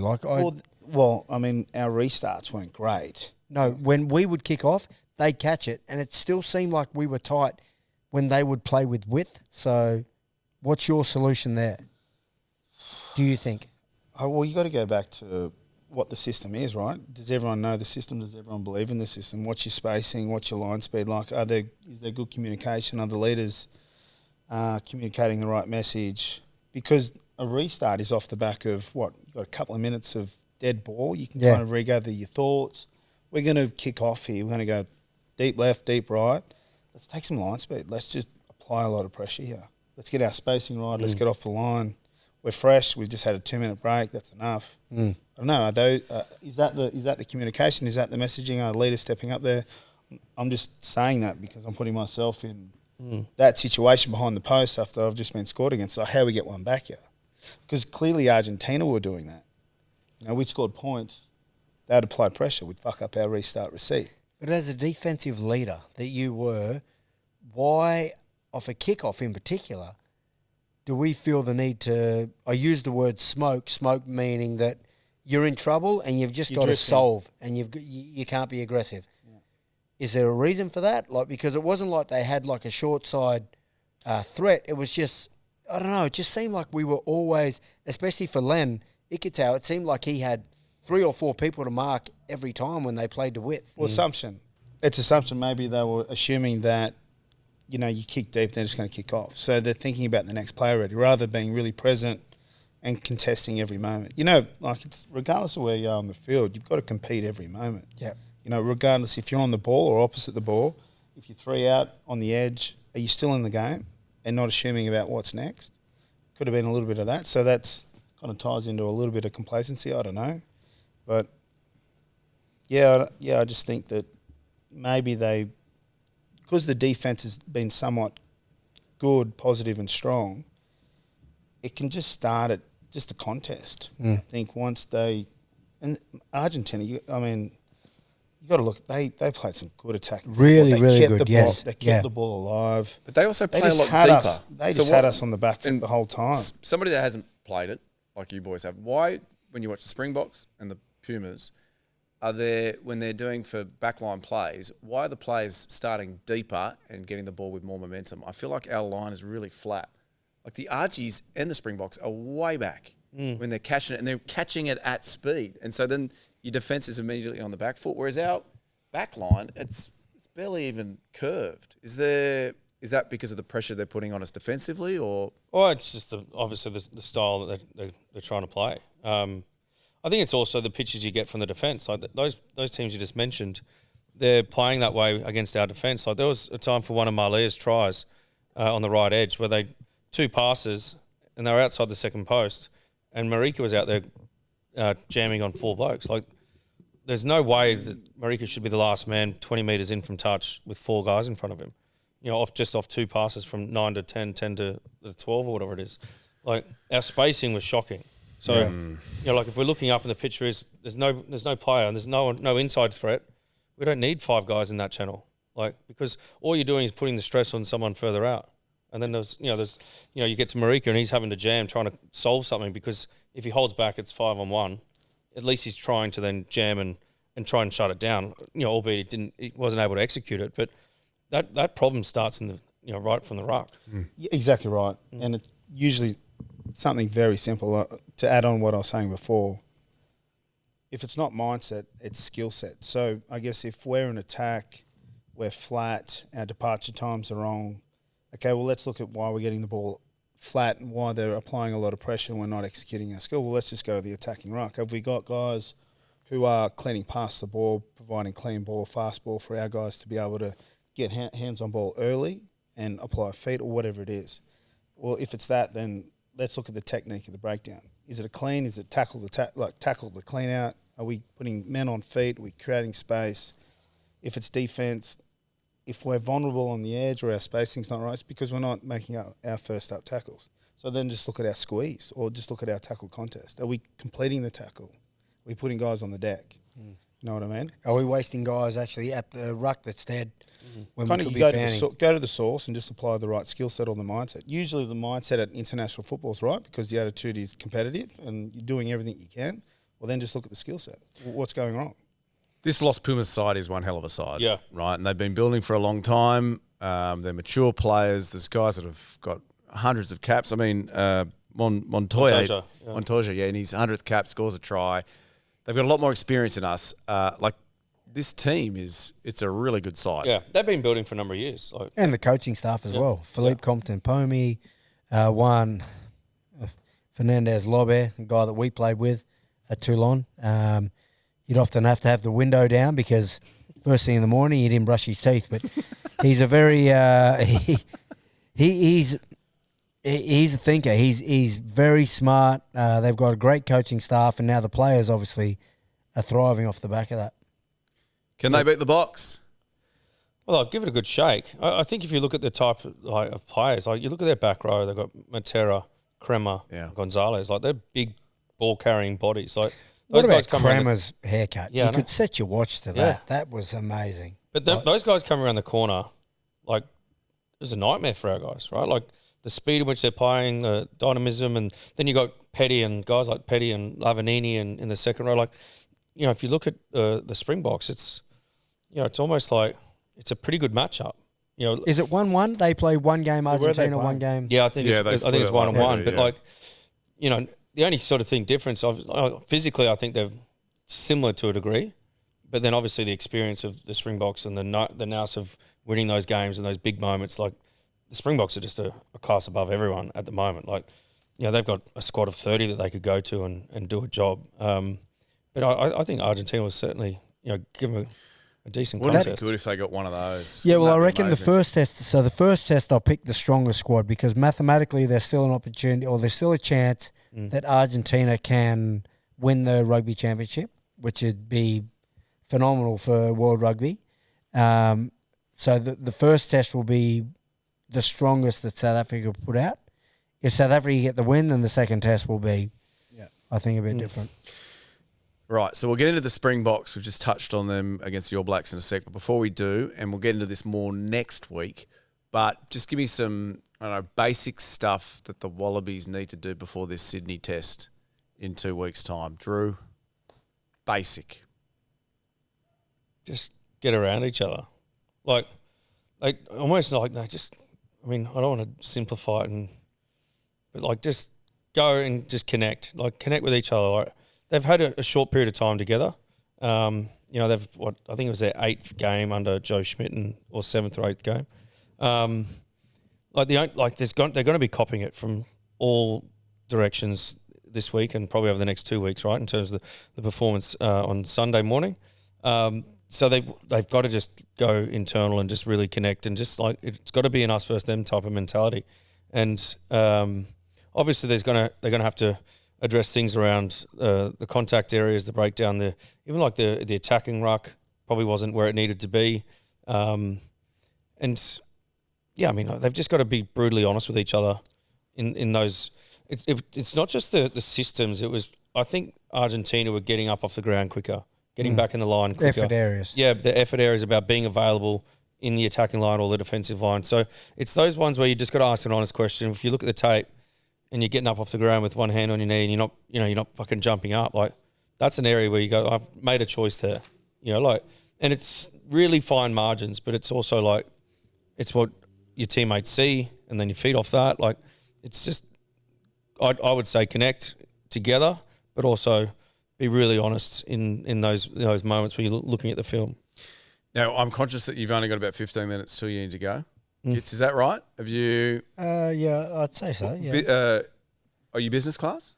Well, I mean, our restarts weren't great. No, when we would kick off, they'd catch it, and it still seemed like we were tight when they would play with width. So what's your solution there, do you think? Well, you got to go back to what the system is, right? Does everyone know the system? Does everyone believe in the system? What's your spacing? What's your line speed like? Is there good communication? Are the leaders communicating the right message? Because a restart is off the back of what? You've got a couple of minutes of dead ball. You can kind of regather your thoughts. We're going to kick off here. We're going to go deep left, deep right. Let's take some line speed. Let's just apply a lot of pressure here. Let's get our spacing right. Let's get off the line. We're fresh. We've just had a 2-minute break. That's enough. I don't know. Is that the communication? Is that the messaging? Are leaders stepping up there? I'm just saying that because I'm putting myself in that situation behind the post after I've just been scored against. So how we get one back here? Because clearly Argentina were doing that. You know, we scored points. They'd apply pressure. We'd fuck up our restart receipt. But as a defensive leader that you were, why, off a kickoff in particular, do we feel the need to, I use the word smoke meaning that you're in trouble and you've just got to solve and you can't be aggressive. Yeah. Is there a reason for that? Like, because it wasn't like they had like a short side threat. It was just, I don't know, it just seemed like we were always, especially for Len Ikitau, it seemed like he had 3 or 4 people to mark every time when they played to width. Well, assumption. It's assumption. Maybe they were assuming that, you know, you kick deep, they're just going to kick off. So they're thinking about the next play already, rather than being really present and contesting every moment. You know, like it's regardless of where you are on the field, you've got to compete every moment. Yeah. You know, regardless if you're on the ball or opposite the ball, if you're 3 out on the edge, are you still in the game and not assuming about what's next? Could have been a little bit of that. So that's kind of ties into a little bit of complacency. I don't know. But, yeah, I just think that maybe because the defence has been somewhat good, positive and strong, it can just start at just a contest. I think once and Argentina, you got to look, they played some good attacking. Really good, They kept the ball alive. But they also play a lot had deeper. They just had us on the back foot the whole time. Somebody that hasn't played it, like you boys have, why, when you watch the Springboks and the Pumas, when they're doing for backline plays, why are the players starting deeper and getting the ball with more momentum? I feel like our line is really flat. Like the Argies and the Springboks are way back when they're catching it, and they're catching it at speed. And so then your defence is immediately on the back foot, whereas our back line, it's barely even curved. Is that because of the pressure they're putting on us defensively, or? Well, it's just obviously the style that they're trying to play. I think it's also the pitches you get from the defence. Like those teams you just mentioned, they're playing that way against our defence. Like there was a time for one of MYER's tries on the right edge where they 2 passes and they were outside the second post, and Marika was out there jamming on 4 blokes. Like there's no way that Marika should be the last man 20 metres in from touch with 4 guys in front of him. You know, off 2 passes from 9 to 10, 10 to 12 or whatever it is. Like our spacing was shocking. So you know, like if we're looking up and the picture is there's no player and there's no inside threat, we don't need 5 guys in that channel. Like because all you're doing is putting the stress on someone further out. And then you get to Marika and he's having to jam trying to solve something because if he holds back, it's 5-on-1. At least he's trying to then jam and try and shut it down. You know, albeit he wasn't able to execute it, but that problem starts in the right from the ruck. Yeah, exactly right, and it's usually something very simple. To add on what I was saying before, if it's not mindset, it's skill set. So I guess if we're in attack, we're flat, our departure times are wrong. Okay, well, let's look at why we're getting the ball flat and why they're applying a lot of pressure and we're not executing our skill. Well, let's just go to the attacking ruck. Have we got guys who are cleaning past the ball, providing clean ball, fast ball for our guys to be able to get hands on ball early and apply feet or whatever it is? Well, if it's that, then let's look at the technique of the breakdown. Is it a clean? Is it tackle the clean out? Are we putting men on feet? Are we creating space? If it's defense, if we're vulnerable on the edge or our spacing's not right, it's because we're not making our first up tackles. So then just look at our squeeze or just look at our tackle contest. Are we completing the tackle? Are we putting guys on the deck? You know what I mean? Are we wasting guys actually at the ruck that's dead when Kind we of could you be go to the source and just apply the right skill set or the mindset. Usually the mindset at international football is right because the attitude is competitive and you're doing everything you can. Well, then just look at the skill set. What's going wrong? This Los Pumas side is one hell of a side. Yeah. Right, and they've been building for a long time. They're mature players. There's guys that have got hundreds of caps. I mean, Montoya, in his 100th cap, scores a try. They've got a lot more experience than us. This team it's a really good side. Yeah, they've been building for a number of years. Like, and the coaching staff as well. Philippe Compton Pomey, Juan Fernandez Lobe, a guy that we played with at Toulon. You'd often have to have the window down because first thing in the morning he didn't brush his teeth. But he's a very he's a thinker. He's very smart. They've got a great coaching staff, and now the players obviously are thriving off the back of that. Can they beat the Boks? well, I'll give it a good shake. I think if you look at the type of players, like you look at their back row, they've got Matera, Crema, Gonzalez. Like they're big ball carrying bodies. Like what about Crema's haircut? Yeah, you could set your watch to that. Yeah. That was amazing. But those guys come around the corner, like it was a nightmare for our guys, right? Like the speed in which they're playing, the dynamism, and then you got Petty and guys like Petty and Lavanini in the second row. Like, you know, if you look at the Springboks, it's, you know, it's almost like it's a pretty good matchup. You know, is it 1-1? They play one game Argentina, one game. Yeah, I think it's 1-1. But like, you know, the only sort of thing difference physically, I think they're similar to a degree. But then obviously the experience of the Springboks and the nous of winning those games and those big moments, like the Springboks are just a class above everyone at the moment. Like, you know, they've got a squad of 30 that they could go to and do a job. But I think Argentina was certainly, you know, give them a decent contest. Wouldn't it be good if they got one of those? Yeah, well, I reckon the first test, I'll pick the strongest squad because mathematically there's still an opportunity or there's still a chance that Argentina can win the rugby championship, which would be phenomenal for World Rugby. So the first test will be the strongest that South Africa put out. If South Africa get the win, then the second test will be, I think, a bit different. Right, so we'll get into the Springboks. We've just touched on them against the All Blacks in a sec. But before we do, and we'll get into this more next week, but just give me some, I don't know, basic stuff that the Wallabies need to do before this Sydney test in 2 weeks' time. Drew, basic. Just get around each other. Like almost like, no, just, I mean, I don't want to simplify it, but like just go and just connect. Like connect with each other. Like, they've had a short period of time together. You know, I think it was their 8th game under Joe Schmidt or 7th or 8th game. They're going to be copying it from all directions this week and probably over the next 2 weeks, right? In terms of the performance on Sunday morning. So they've got to just go internal and just really connect and just like it's got to be an us versus them type of mentality. And obviously they're going to have to address things around the contact areas, the breakdown, even like the attacking ruck probably wasn't where it needed to be. And yeah, I mean, they've just got to be brutally honest with each other in those it's not just the systems. It was, I think Argentina were getting up off the ground quicker, getting back in the line quicker. Effort areas. Yeah, the effort areas about being available in the attacking line or the defensive line. So it's those ones where you just got to ask an honest question. If you look at the tape and you're getting up off the ground with one hand on your knee and you're not fucking jumping up, like that's an area where you go, I've made a choice there. And it's really fine margins, but it's also like it's what your teammates see and then you feed off that. Like it's just, I would say connect together, but also be really honest in those moments when you're looking at the film. Now, I'm conscious that you've only got about 15 minutes till you need to go. Gits, is that right? Have you... Yeah, I'd say so, yeah. Are you business class?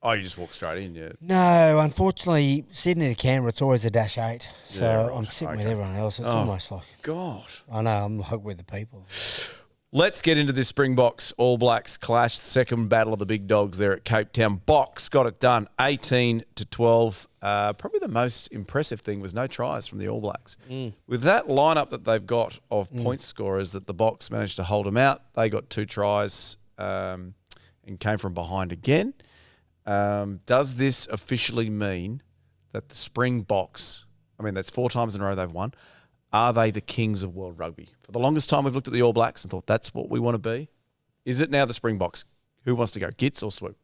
Oh, you just walk straight in, yeah. No, unfortunately, Sydney to Canberra, it's always a -8. So Yeah, right. I'm sitting with Okay. everyone else. It's almost like... God. I know, I'm like with the people. Let's get into this Springboks All Blacks clash, the second battle of the big dogs there at Cape Town. Boks got it done, 18-12. Probably the most impressive thing was no tries from the All Blacks. With that lineup that they've got of point scorers, that the Boks managed to hold them out. They got 2 tries and came from behind again. Does this officially mean that the Springboks, I mean, that's 4 times in a row they've won, are they the kings of World Rugby? For the longest time, we've looked at the All Blacks and thought that's what we want to be. Is it now the Springboks? Who wants to go, Gits or Swoop?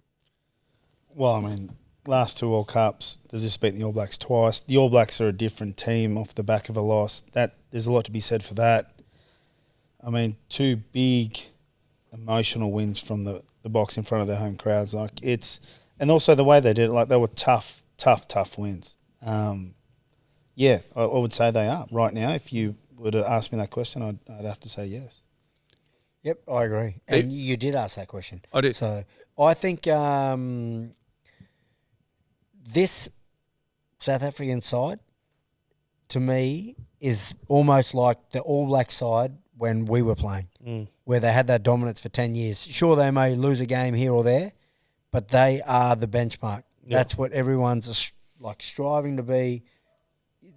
Well, I mean, last 2 World Cups, they've just beaten the All Blacks twice. The All Blacks are a different team off the back of a loss. There's a lot to be said for that. I mean, 2 big emotional wins from the Boks in front of their home crowds. And also the way they did it, like they were tough wins. Yeah, I would say they are right now. If you were to ask me that question, I'd have to say yes. Yep, I agree. And you did ask that question. I did. So I think this South African side, to me, is almost like the All Black side when we were playing, where they had that dominance for 10 years. Sure, they may lose a game here or there, but they are the benchmark. Yep. That's what everyone's striving to be.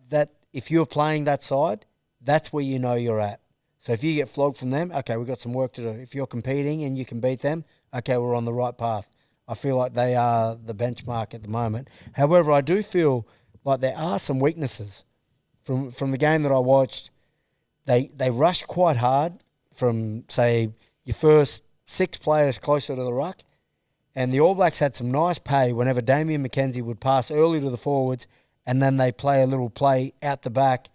That if you're playing that side, that's where you know you're at. So if you get flogged from them, okay, we've got some work to do. If you're competing and you can beat them, okay, we're on the right path. I feel like they are the benchmark at the moment. However, I do feel like there are some weaknesses. From the game that I watched, they rushed quite hard from, say, your first 6 players closer to the ruck, and the All Blacks had some nice pay whenever Damian McKenzie would pass early to the forwards, and then they play a little play out the back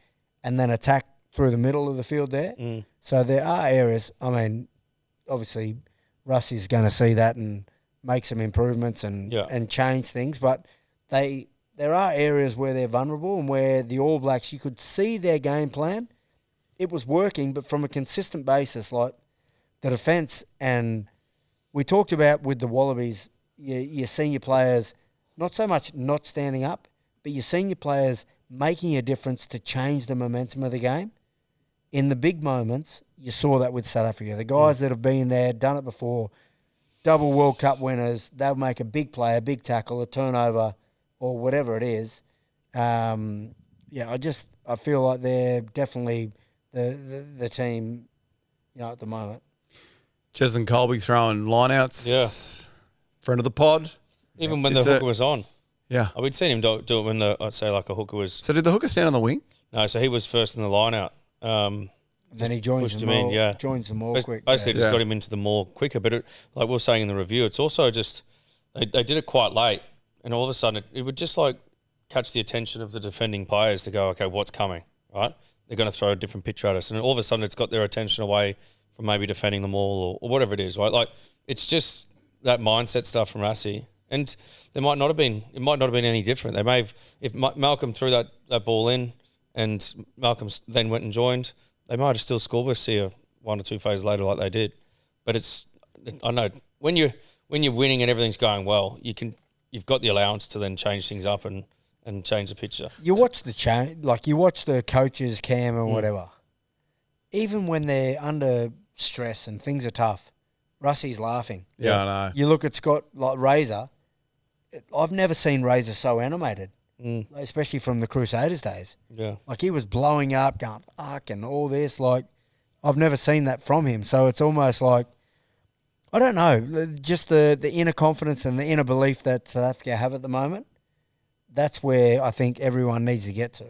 and then attack through the middle of the field there. So there are areas, I mean, obviously Russie's going to see that and make some improvements and change things, but there are areas where they're vulnerable and where the All Blacks, you could see their game plan. It was working, but from a consistent basis, like the defence, and we talked about with the Wallabies, your senior players, not so much not standing up, but your senior players making a difference to change the momentum of the game. In the big moments, you saw that with South Africa. The guys that have been there, done it before, double World Cup winners, they'll make a big play, a big tackle, a turnover, or whatever it is. I feel like they're definitely the team, at the moment. Cheslin Colby throwing lineouts. Yeah. Friend of the pod. Even when the hooker was on. Yeah. We'd seen him do it when I'd say like a hooker was... So did the hooker stand on the wing? No, so he was first in the line-out. Then he joins them all, joins them all quick. Basically just got him into the more quicker. But like we were saying in the review, it's also just... They did it quite late, and all of a sudden it would just like catch the attention of the defending players to go, okay, what's coming, right? They're going to throw a different picture at us. And all of a sudden it's got their attention away from maybe defending them all or whatever it is, right? Like it's just that mindset stuff from Rassie. And it might not have been any different. They may have, if Malcolm threw that ball in and Malcolm then went and joined, they might have still scored us here 1 or 2 phases later like they did. But I know when you're winning and everything's going well, you've got the allowance to then change things up and change the picture. You watch the change, like you watch the coaches, Cam and whatever. Even when they're under stress and things are tough, Russie's laughing. Yeah, I know. You look at Scott, like Razor. I've never seen Razor so animated, especially from the Crusaders days. Yeah. Like he was blowing up, going, fuck, and all this. Like, I've never seen that from him. So it's almost like I don't know. Just the inner confidence and the inner belief that South Africa have at the moment. That's where I think everyone needs to get to.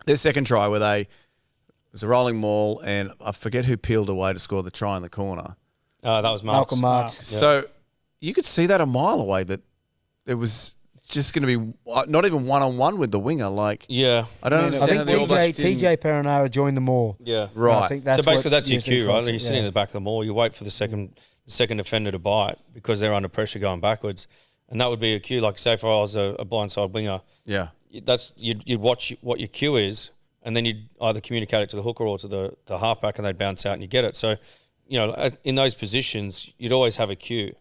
Their second try where it was a rolling maul, and I forget who peeled away to score the try in the corner. That was Malcolm Marx. So you could see that a mile away that it was just going to be not even one-on-one with the winger. Like, Yeah. I don't I understand. think how the All Blacks TJ Perenara joined them all. Yeah. Right. I think So that's basically, what that's your usually cue, right? causes You're it, sitting in the back of the maul. You wait for the second defender to bite because they're under pressure going backwards, and that would be a cue. Like, say, if I was a blindside winger, Yeah. you'd watch what your cue is, and then you'd either communicate it to the hooker or to the halfback, and they'd bounce out and you get it. So, in those positions, you'd always have a cue,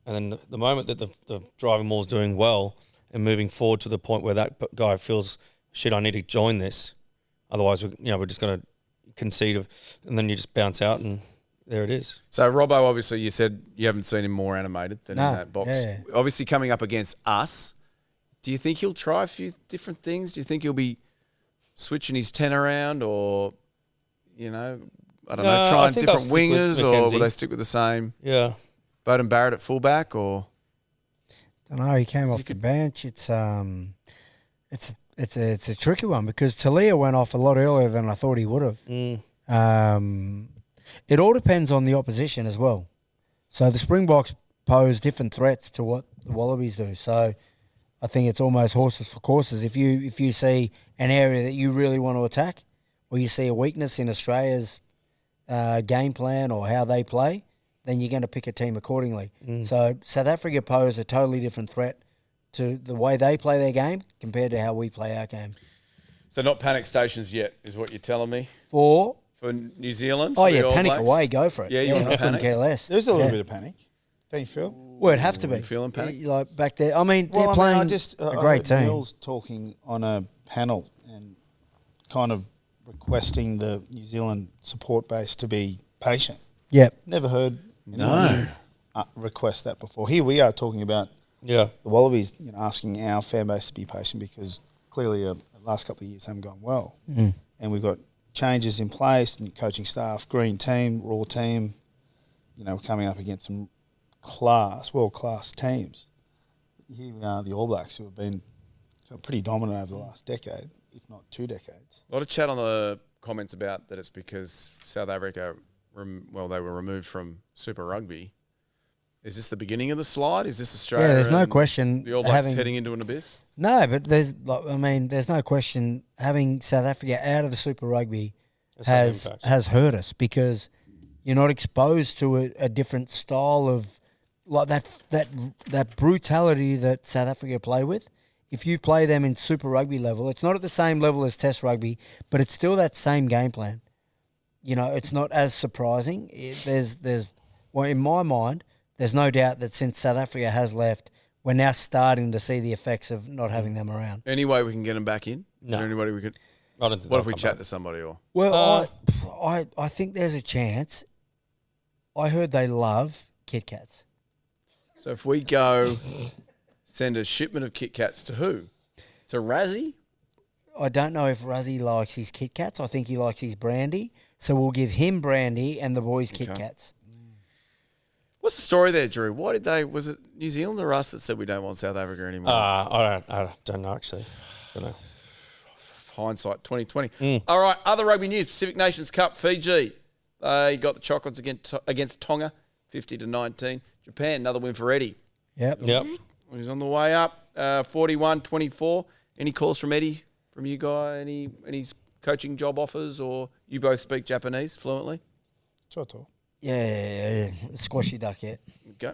and then the moment that the driving maul is doing well and moving forward to the point where that guy feels, shit, I need to join this, otherwise we're just going to concede, and then you just bounce out and there it is. So Robbo, obviously, you said you haven't seen him more animated than in No, that box. yeah. Obviously, coming up against us, do you think he'll try a few different things? Do you think he'll be switching his 10 around, or I don't know, I trying think they'll different stick with wingers, or Mackenzie. will they stick with the same Yeah. Bowden Barrett at fullback, or I don't know. He came off the bench. It's a tricky one because Talia went off a lot earlier than I thought he would have. It all depends on the opposition as well. So the Springboks pose different threats to what the Wallabies do. So I think it's almost horses for courses. If you see an area that you really want to attack, or you see a weakness in Australia's game plan or how they play, then you're going to pick a team accordingly. So South Africa pose a totally different threat to the way they play their game compared to how we play our game. so not panic stations yet, is what you're telling me For New Zealand? oh for the yeah, All panic Blacks? away, go for it. Yeah, you want to I couldn't panic? care less. There's a little Yeah. bit of panic. Don't you feel? Well, it'd have to be. You feeling panic? Like back there. I mean, they're I playing I a great heard team. Neil's talking on a panel and kind of requesting the New Zealand support base to be patient. Yep. Never heard anyone request that before. Here we are talking about Yeah. the Wallabies, asking our fan base to be patient because clearly the last couple of years haven't gone well. And we've got changes in place, new coaching staff, green team, raw team. We're coming up against some world-class teams. Here we are, the All Blacks, who have been pretty dominant over the last decade, if not 2 decades. A lot of chat on the comments about that it's because South Africa, they were removed from Super Rugby. Is this the beginning of the slide? Is this Australia? Yeah, there's no and question The All Blacks having- heading into an abyss? No, but there's no question having South Africa out of the Super Rugby had an impact. has hurt us because you're not exposed to a different style of like that brutality that South Africa play with. If you play them in Super Rugby level, it's not at the same level as Test Rugby, but it's still that same game plan. It's not as surprising. In my mind, there's no doubt that since South Africa has left, we're now starting to see the effects of not having them around. Any way we can get them back in? Is No. there anybody we could? I don't think What if they'll we come chat back. to somebody or? Well, I think there's a chance. I heard they love Kit Kats. So if we go send a shipment of Kit Kats to who? To Razzie? I don't know if Razzie likes his Kit Kats. I think he likes his brandy. So we'll give him brandy and the boys Kit Kats. What's the story there, Drew? Why did they? Was it New Zealand or us that said we don't want South Africa anymore? I don't know, actually. Don't know. Hindsight 2020. All right, other rugby news. Pacific Nations Cup, Fiji. They got the chocolates against Tonga, 50-19. Japan, another win for Eddie. Yep. Yep. He's on the way up, 41-24. Any calls from Eddie, from you guy? Any coaching job offers, or you both speak Japanese fluently? Choto. Yeah. Squashy duck, yeah. Okay.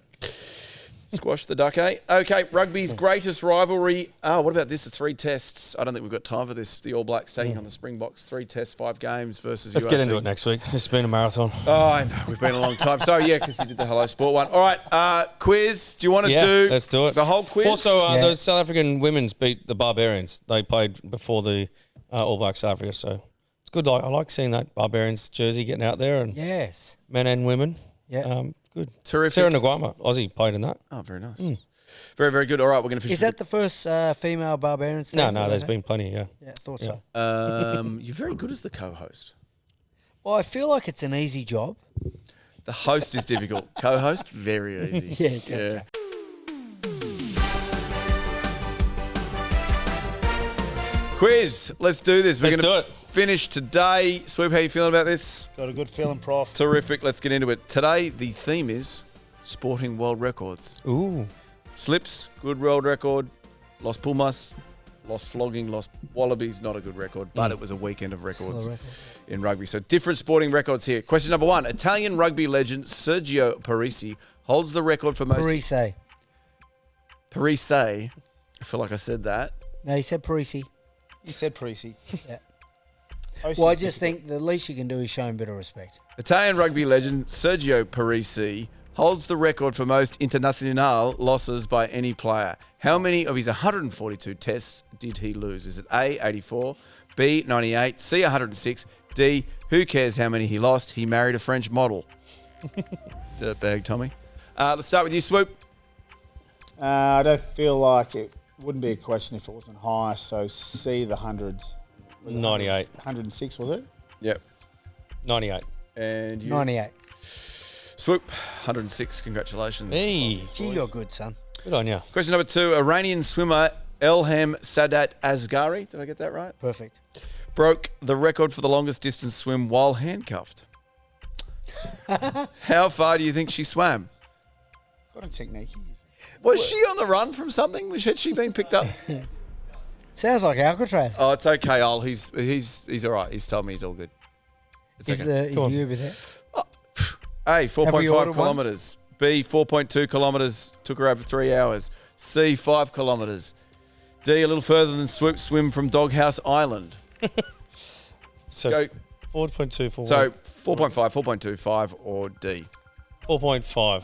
Squash the duck, eh? Okay, rugby's greatest rivalry. What about this? The 3 tests. I don't think we've got time for this. The All Blacks taking on the Springboks. 3 tests, 5 games versus Let's URC. get into it next week. It's been a marathon. Oh, I know. We've been a long time. So, yeah, because you did the Hello Sport one. All right, quiz. Do you want to do let's do it. the whole quiz? Also, Yeah. the South African women's beat the Barbarians. They played before the All Blacks South Africa, so it's good. I like seeing that Barbarians jersey getting out there, and Yes. men and women. Yeah. Good. Terrific. Sarah Nguama, Aussie, played in that. Oh, very nice. Very, very good. All right, we're going to finish. Is that the first female barbarian? No, there's been plenty, yeah. Yeah, thought so. You're very good as the co-host. Well, I feel like it's an easy job. The host is difficult. Co-host, very easy. Yeah. Quiz. Let's do this. We're Let's going do to it. finish today. Swoop, how you feeling about this? Got a good feeling, Prof. Terrific. Let's get into it. Today, the theme is sporting world records. Ooh. Slips, good world record. Los Pumas, lost flogging, lost Wallabies, not a good record, but it was a weekend of records in rugby. So different sporting records here. Question number 1. Italian rugby legend Sergio Parisi holds the record for most... Parisi. Parisi. I feel like I said that. No, he said Parisi. He said Parisi. Yeah. Hosting's Well, I just difficult. think the least you can do is show him a bit of respect. Italian rugby legend Sergio Parisi holds the record for most internazionale losses by any player. How many of his 142 tests did he lose? Is it A, 84, B, 98, C, 106, D, who cares how many he lost? He married a French model. Dirtbag, Tommy. Let's start with you, Swoop. I don't feel like it wouldn't be a question if it wasn't high. So C, the hundreds. Was it 98. 106, was it? Yep. 98. And you? 98. Swoop, 106. Congratulations. Hey. Gee, you're good, son. Good on you. Question number 2. Iranian swimmer Elham Sadat Asghari, did I get that right? Perfect. Broke the record for the longest distance swim while handcuffed. How far do you think she swam? Got a technique he uses. Was she on the run from something? Had she been picked up? Sounds like Alcatraz. Oh, it's okay, Ol. He's all right. He's told me he's all good. It's is okay. the Uber there? A, Have we 4.5 ordered one? kilometres. B, 4.2 kilometres. Took her over 3 hours. C, 5 kilometres. D, a little further than Swoop swim from Doghouse Island. So Go. 4.2 for So 4.5, 4.2, 5 or D. 4.5.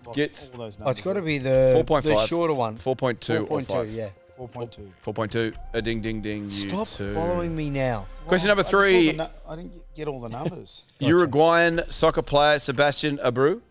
Lost Gits. all those Oh, it's numbers got to there. be the 4.5. shorter one. 4.2 or 5. 4.2, yeah. 4.2. 4.2. A ding, ding, ding. You Stop two. following me now. Question number I just saw 3. I didn't get all the numbers. Uruguayan soccer player Sebastian Abreu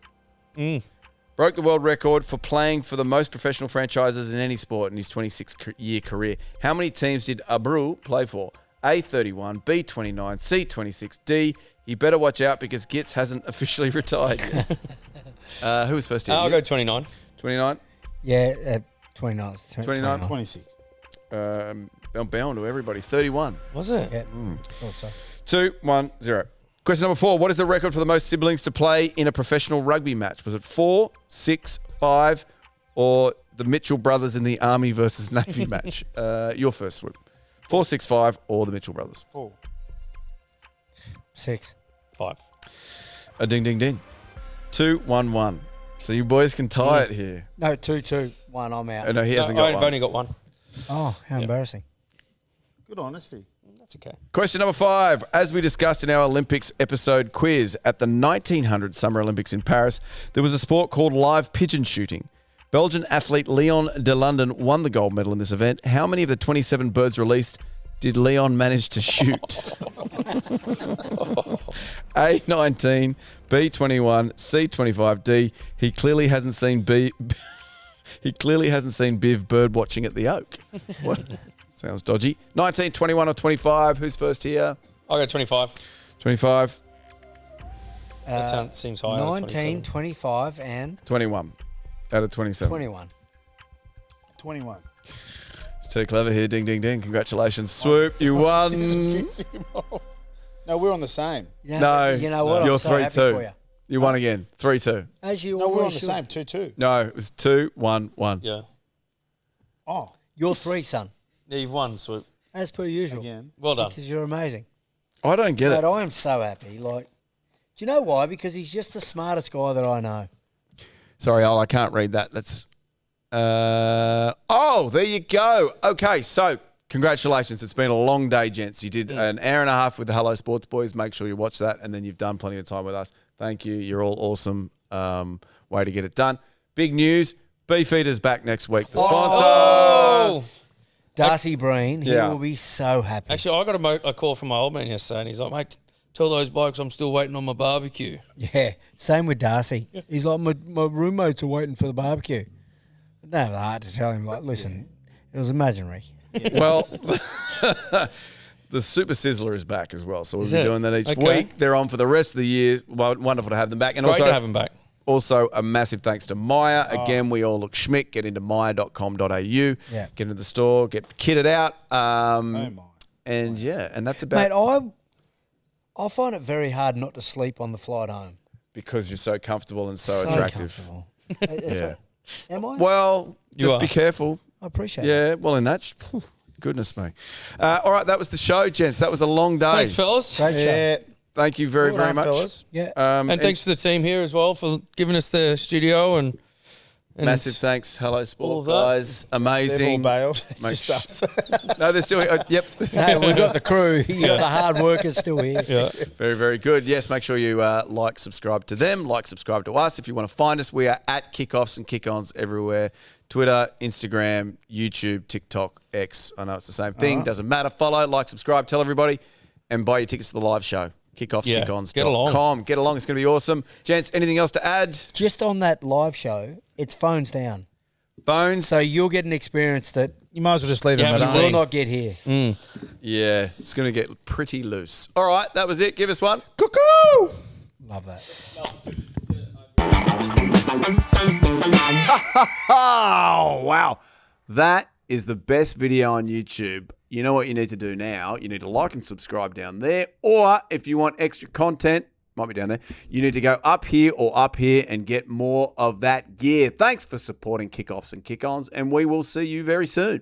broke the world record for playing for the most professional franchises in any sport in his 26-year career. How many teams did Abreu play for? A, 31, B, 29, C, 26, D, he better watch out because Gits hasn't officially retired yet. Who was first here? I'll You? go 29. 29? Yeah, 29. 29. 26. I'm bound to everybody. 31. Was it? Yeah, thought so. 2, 1, 0. Question number 4. What is the record for the most siblings to play in a professional rugby match? Was it 4, 6, 5, or the Mitchell brothers in the Army versus Navy match? Your first, Swoop. 4, 6, 5, or the Mitchell brothers? 4. 6. 5. A ding, ding, ding. 2, 1, 1. So you boys can tie it here. No, 2, 2, 1. I'm out. No, he hasn't No, got I've one. only got one. Oh, how embarrassing. Good honesty. That's okay. Question number 5. As we discussed in our Olympics episode quiz, at the 1900 Summer Olympics in Paris, there was a sport called live pigeon shooting. Belgian athlete Leon de London won the gold medal in this event. How many of the 27 birds released did Leon manage to shoot? A, 19, B, 21, C, 25, D. He clearly hasn't seen Biv bird watching at the Oak. What? Sounds dodgy. 19, 21 or 25. Who's first here? I'll go 25. 25, That seems higher. 19, 25, and 21 out of 27. 21. 21. It's too clever here. Ding, ding, ding. Congratulations. Swoop, you won. No, we're on the same. You know what? You're I'm so 3-2. happy for you. You won again. 3-2. As you No, we're on always the should. same. 2-2. No, it was 2-1-1. Yeah. Oh, You're 3, son. Yeah, you've won, Swoop. As per usual. again. Well done. Because you're amazing. I don't get But it. I am so happy. Like, do you know why? Because he's just the smartest guy that I know. Sorry, Al, I can't read that. That's. Oh, there you go. Okay, so congratulations. It's been a long day, gents. You did an hour and a half with the Hello Sports Boys. Make sure you watch that, and then you've done plenty of time with us. Thank you. You're all awesome. Way to get it done. Big news. Beefeater's back next week. The sponsor. Oh! Darcy Breen, he Yeah. will be so happy. Actually, I got a call from my old man yesterday, and he's like, mate, tell those blokes I'm still waiting on my barbecue. Yeah, same with Darcy. He's like, my roommates are waiting for the barbecue. I don't have the heart to tell him, like, listen, it was imaginary. Well, The Super Sizzler is back as well, so we'll Is be it? doing that each Okay. week. They're on for the rest of the year. Well, wonderful to have them back. And Great also, to have him back. Also, a massive thanks to MYER. Again, we all look schmick. Get into myer.com.au. Yeah. Get into the store. Get kitted out. My. And yeah, and that's about Mate, I find it very hard not to sleep on the flight home. because you're so comfortable and so attractive. Comfortable. Yeah. Am I? Well, You just are. be careful. I appreciate it. Yeah, well, in that, goodness me. All right, that was the show, gents. That was a long day. Thanks, fellas. Great show. Yeah. Thank you very, Well very done, much. fellas. Yeah. And thanks to the team here as well for giving us the studio and Massive thanks. Hello, all Sport of that. guys. They've all Amazing. bailed. It's Mate, just us. No, they're still here. Yep. No, we've got the crew. You got the hard workers still here. yeah. Very, very good. Yes, make sure you like, subscribe to them, subscribe to us. If you want to find us, we are at Kickoffs and Kick-Ons everywhere. Twitter, Instagram, YouTube, TikTok, X. I know it's the same thing. Doesn't matter. Follow, subscribe, tell everybody, and buy your tickets to the live show. Yeah, Kickoffs, get along. Get along. It's going to be awesome. Gents, anything else to add? Just on that live show, it's phones down. Phones? So you'll get an experience that You might as well just leave them Yeah, at we you home. will not get here. Yeah, it's going to get pretty loose. All right, that was it. Give us one. Cuckoo! Love that. Oh, wow. That is the best video on YouTube. You know what you need to do now? You need to like and subscribe down there. Or if you want extra content, might be down there, you need to go up here or up here and get more of that gear. Thanks for supporting Kickoffs and Kick-Ons, and we will see you very soon.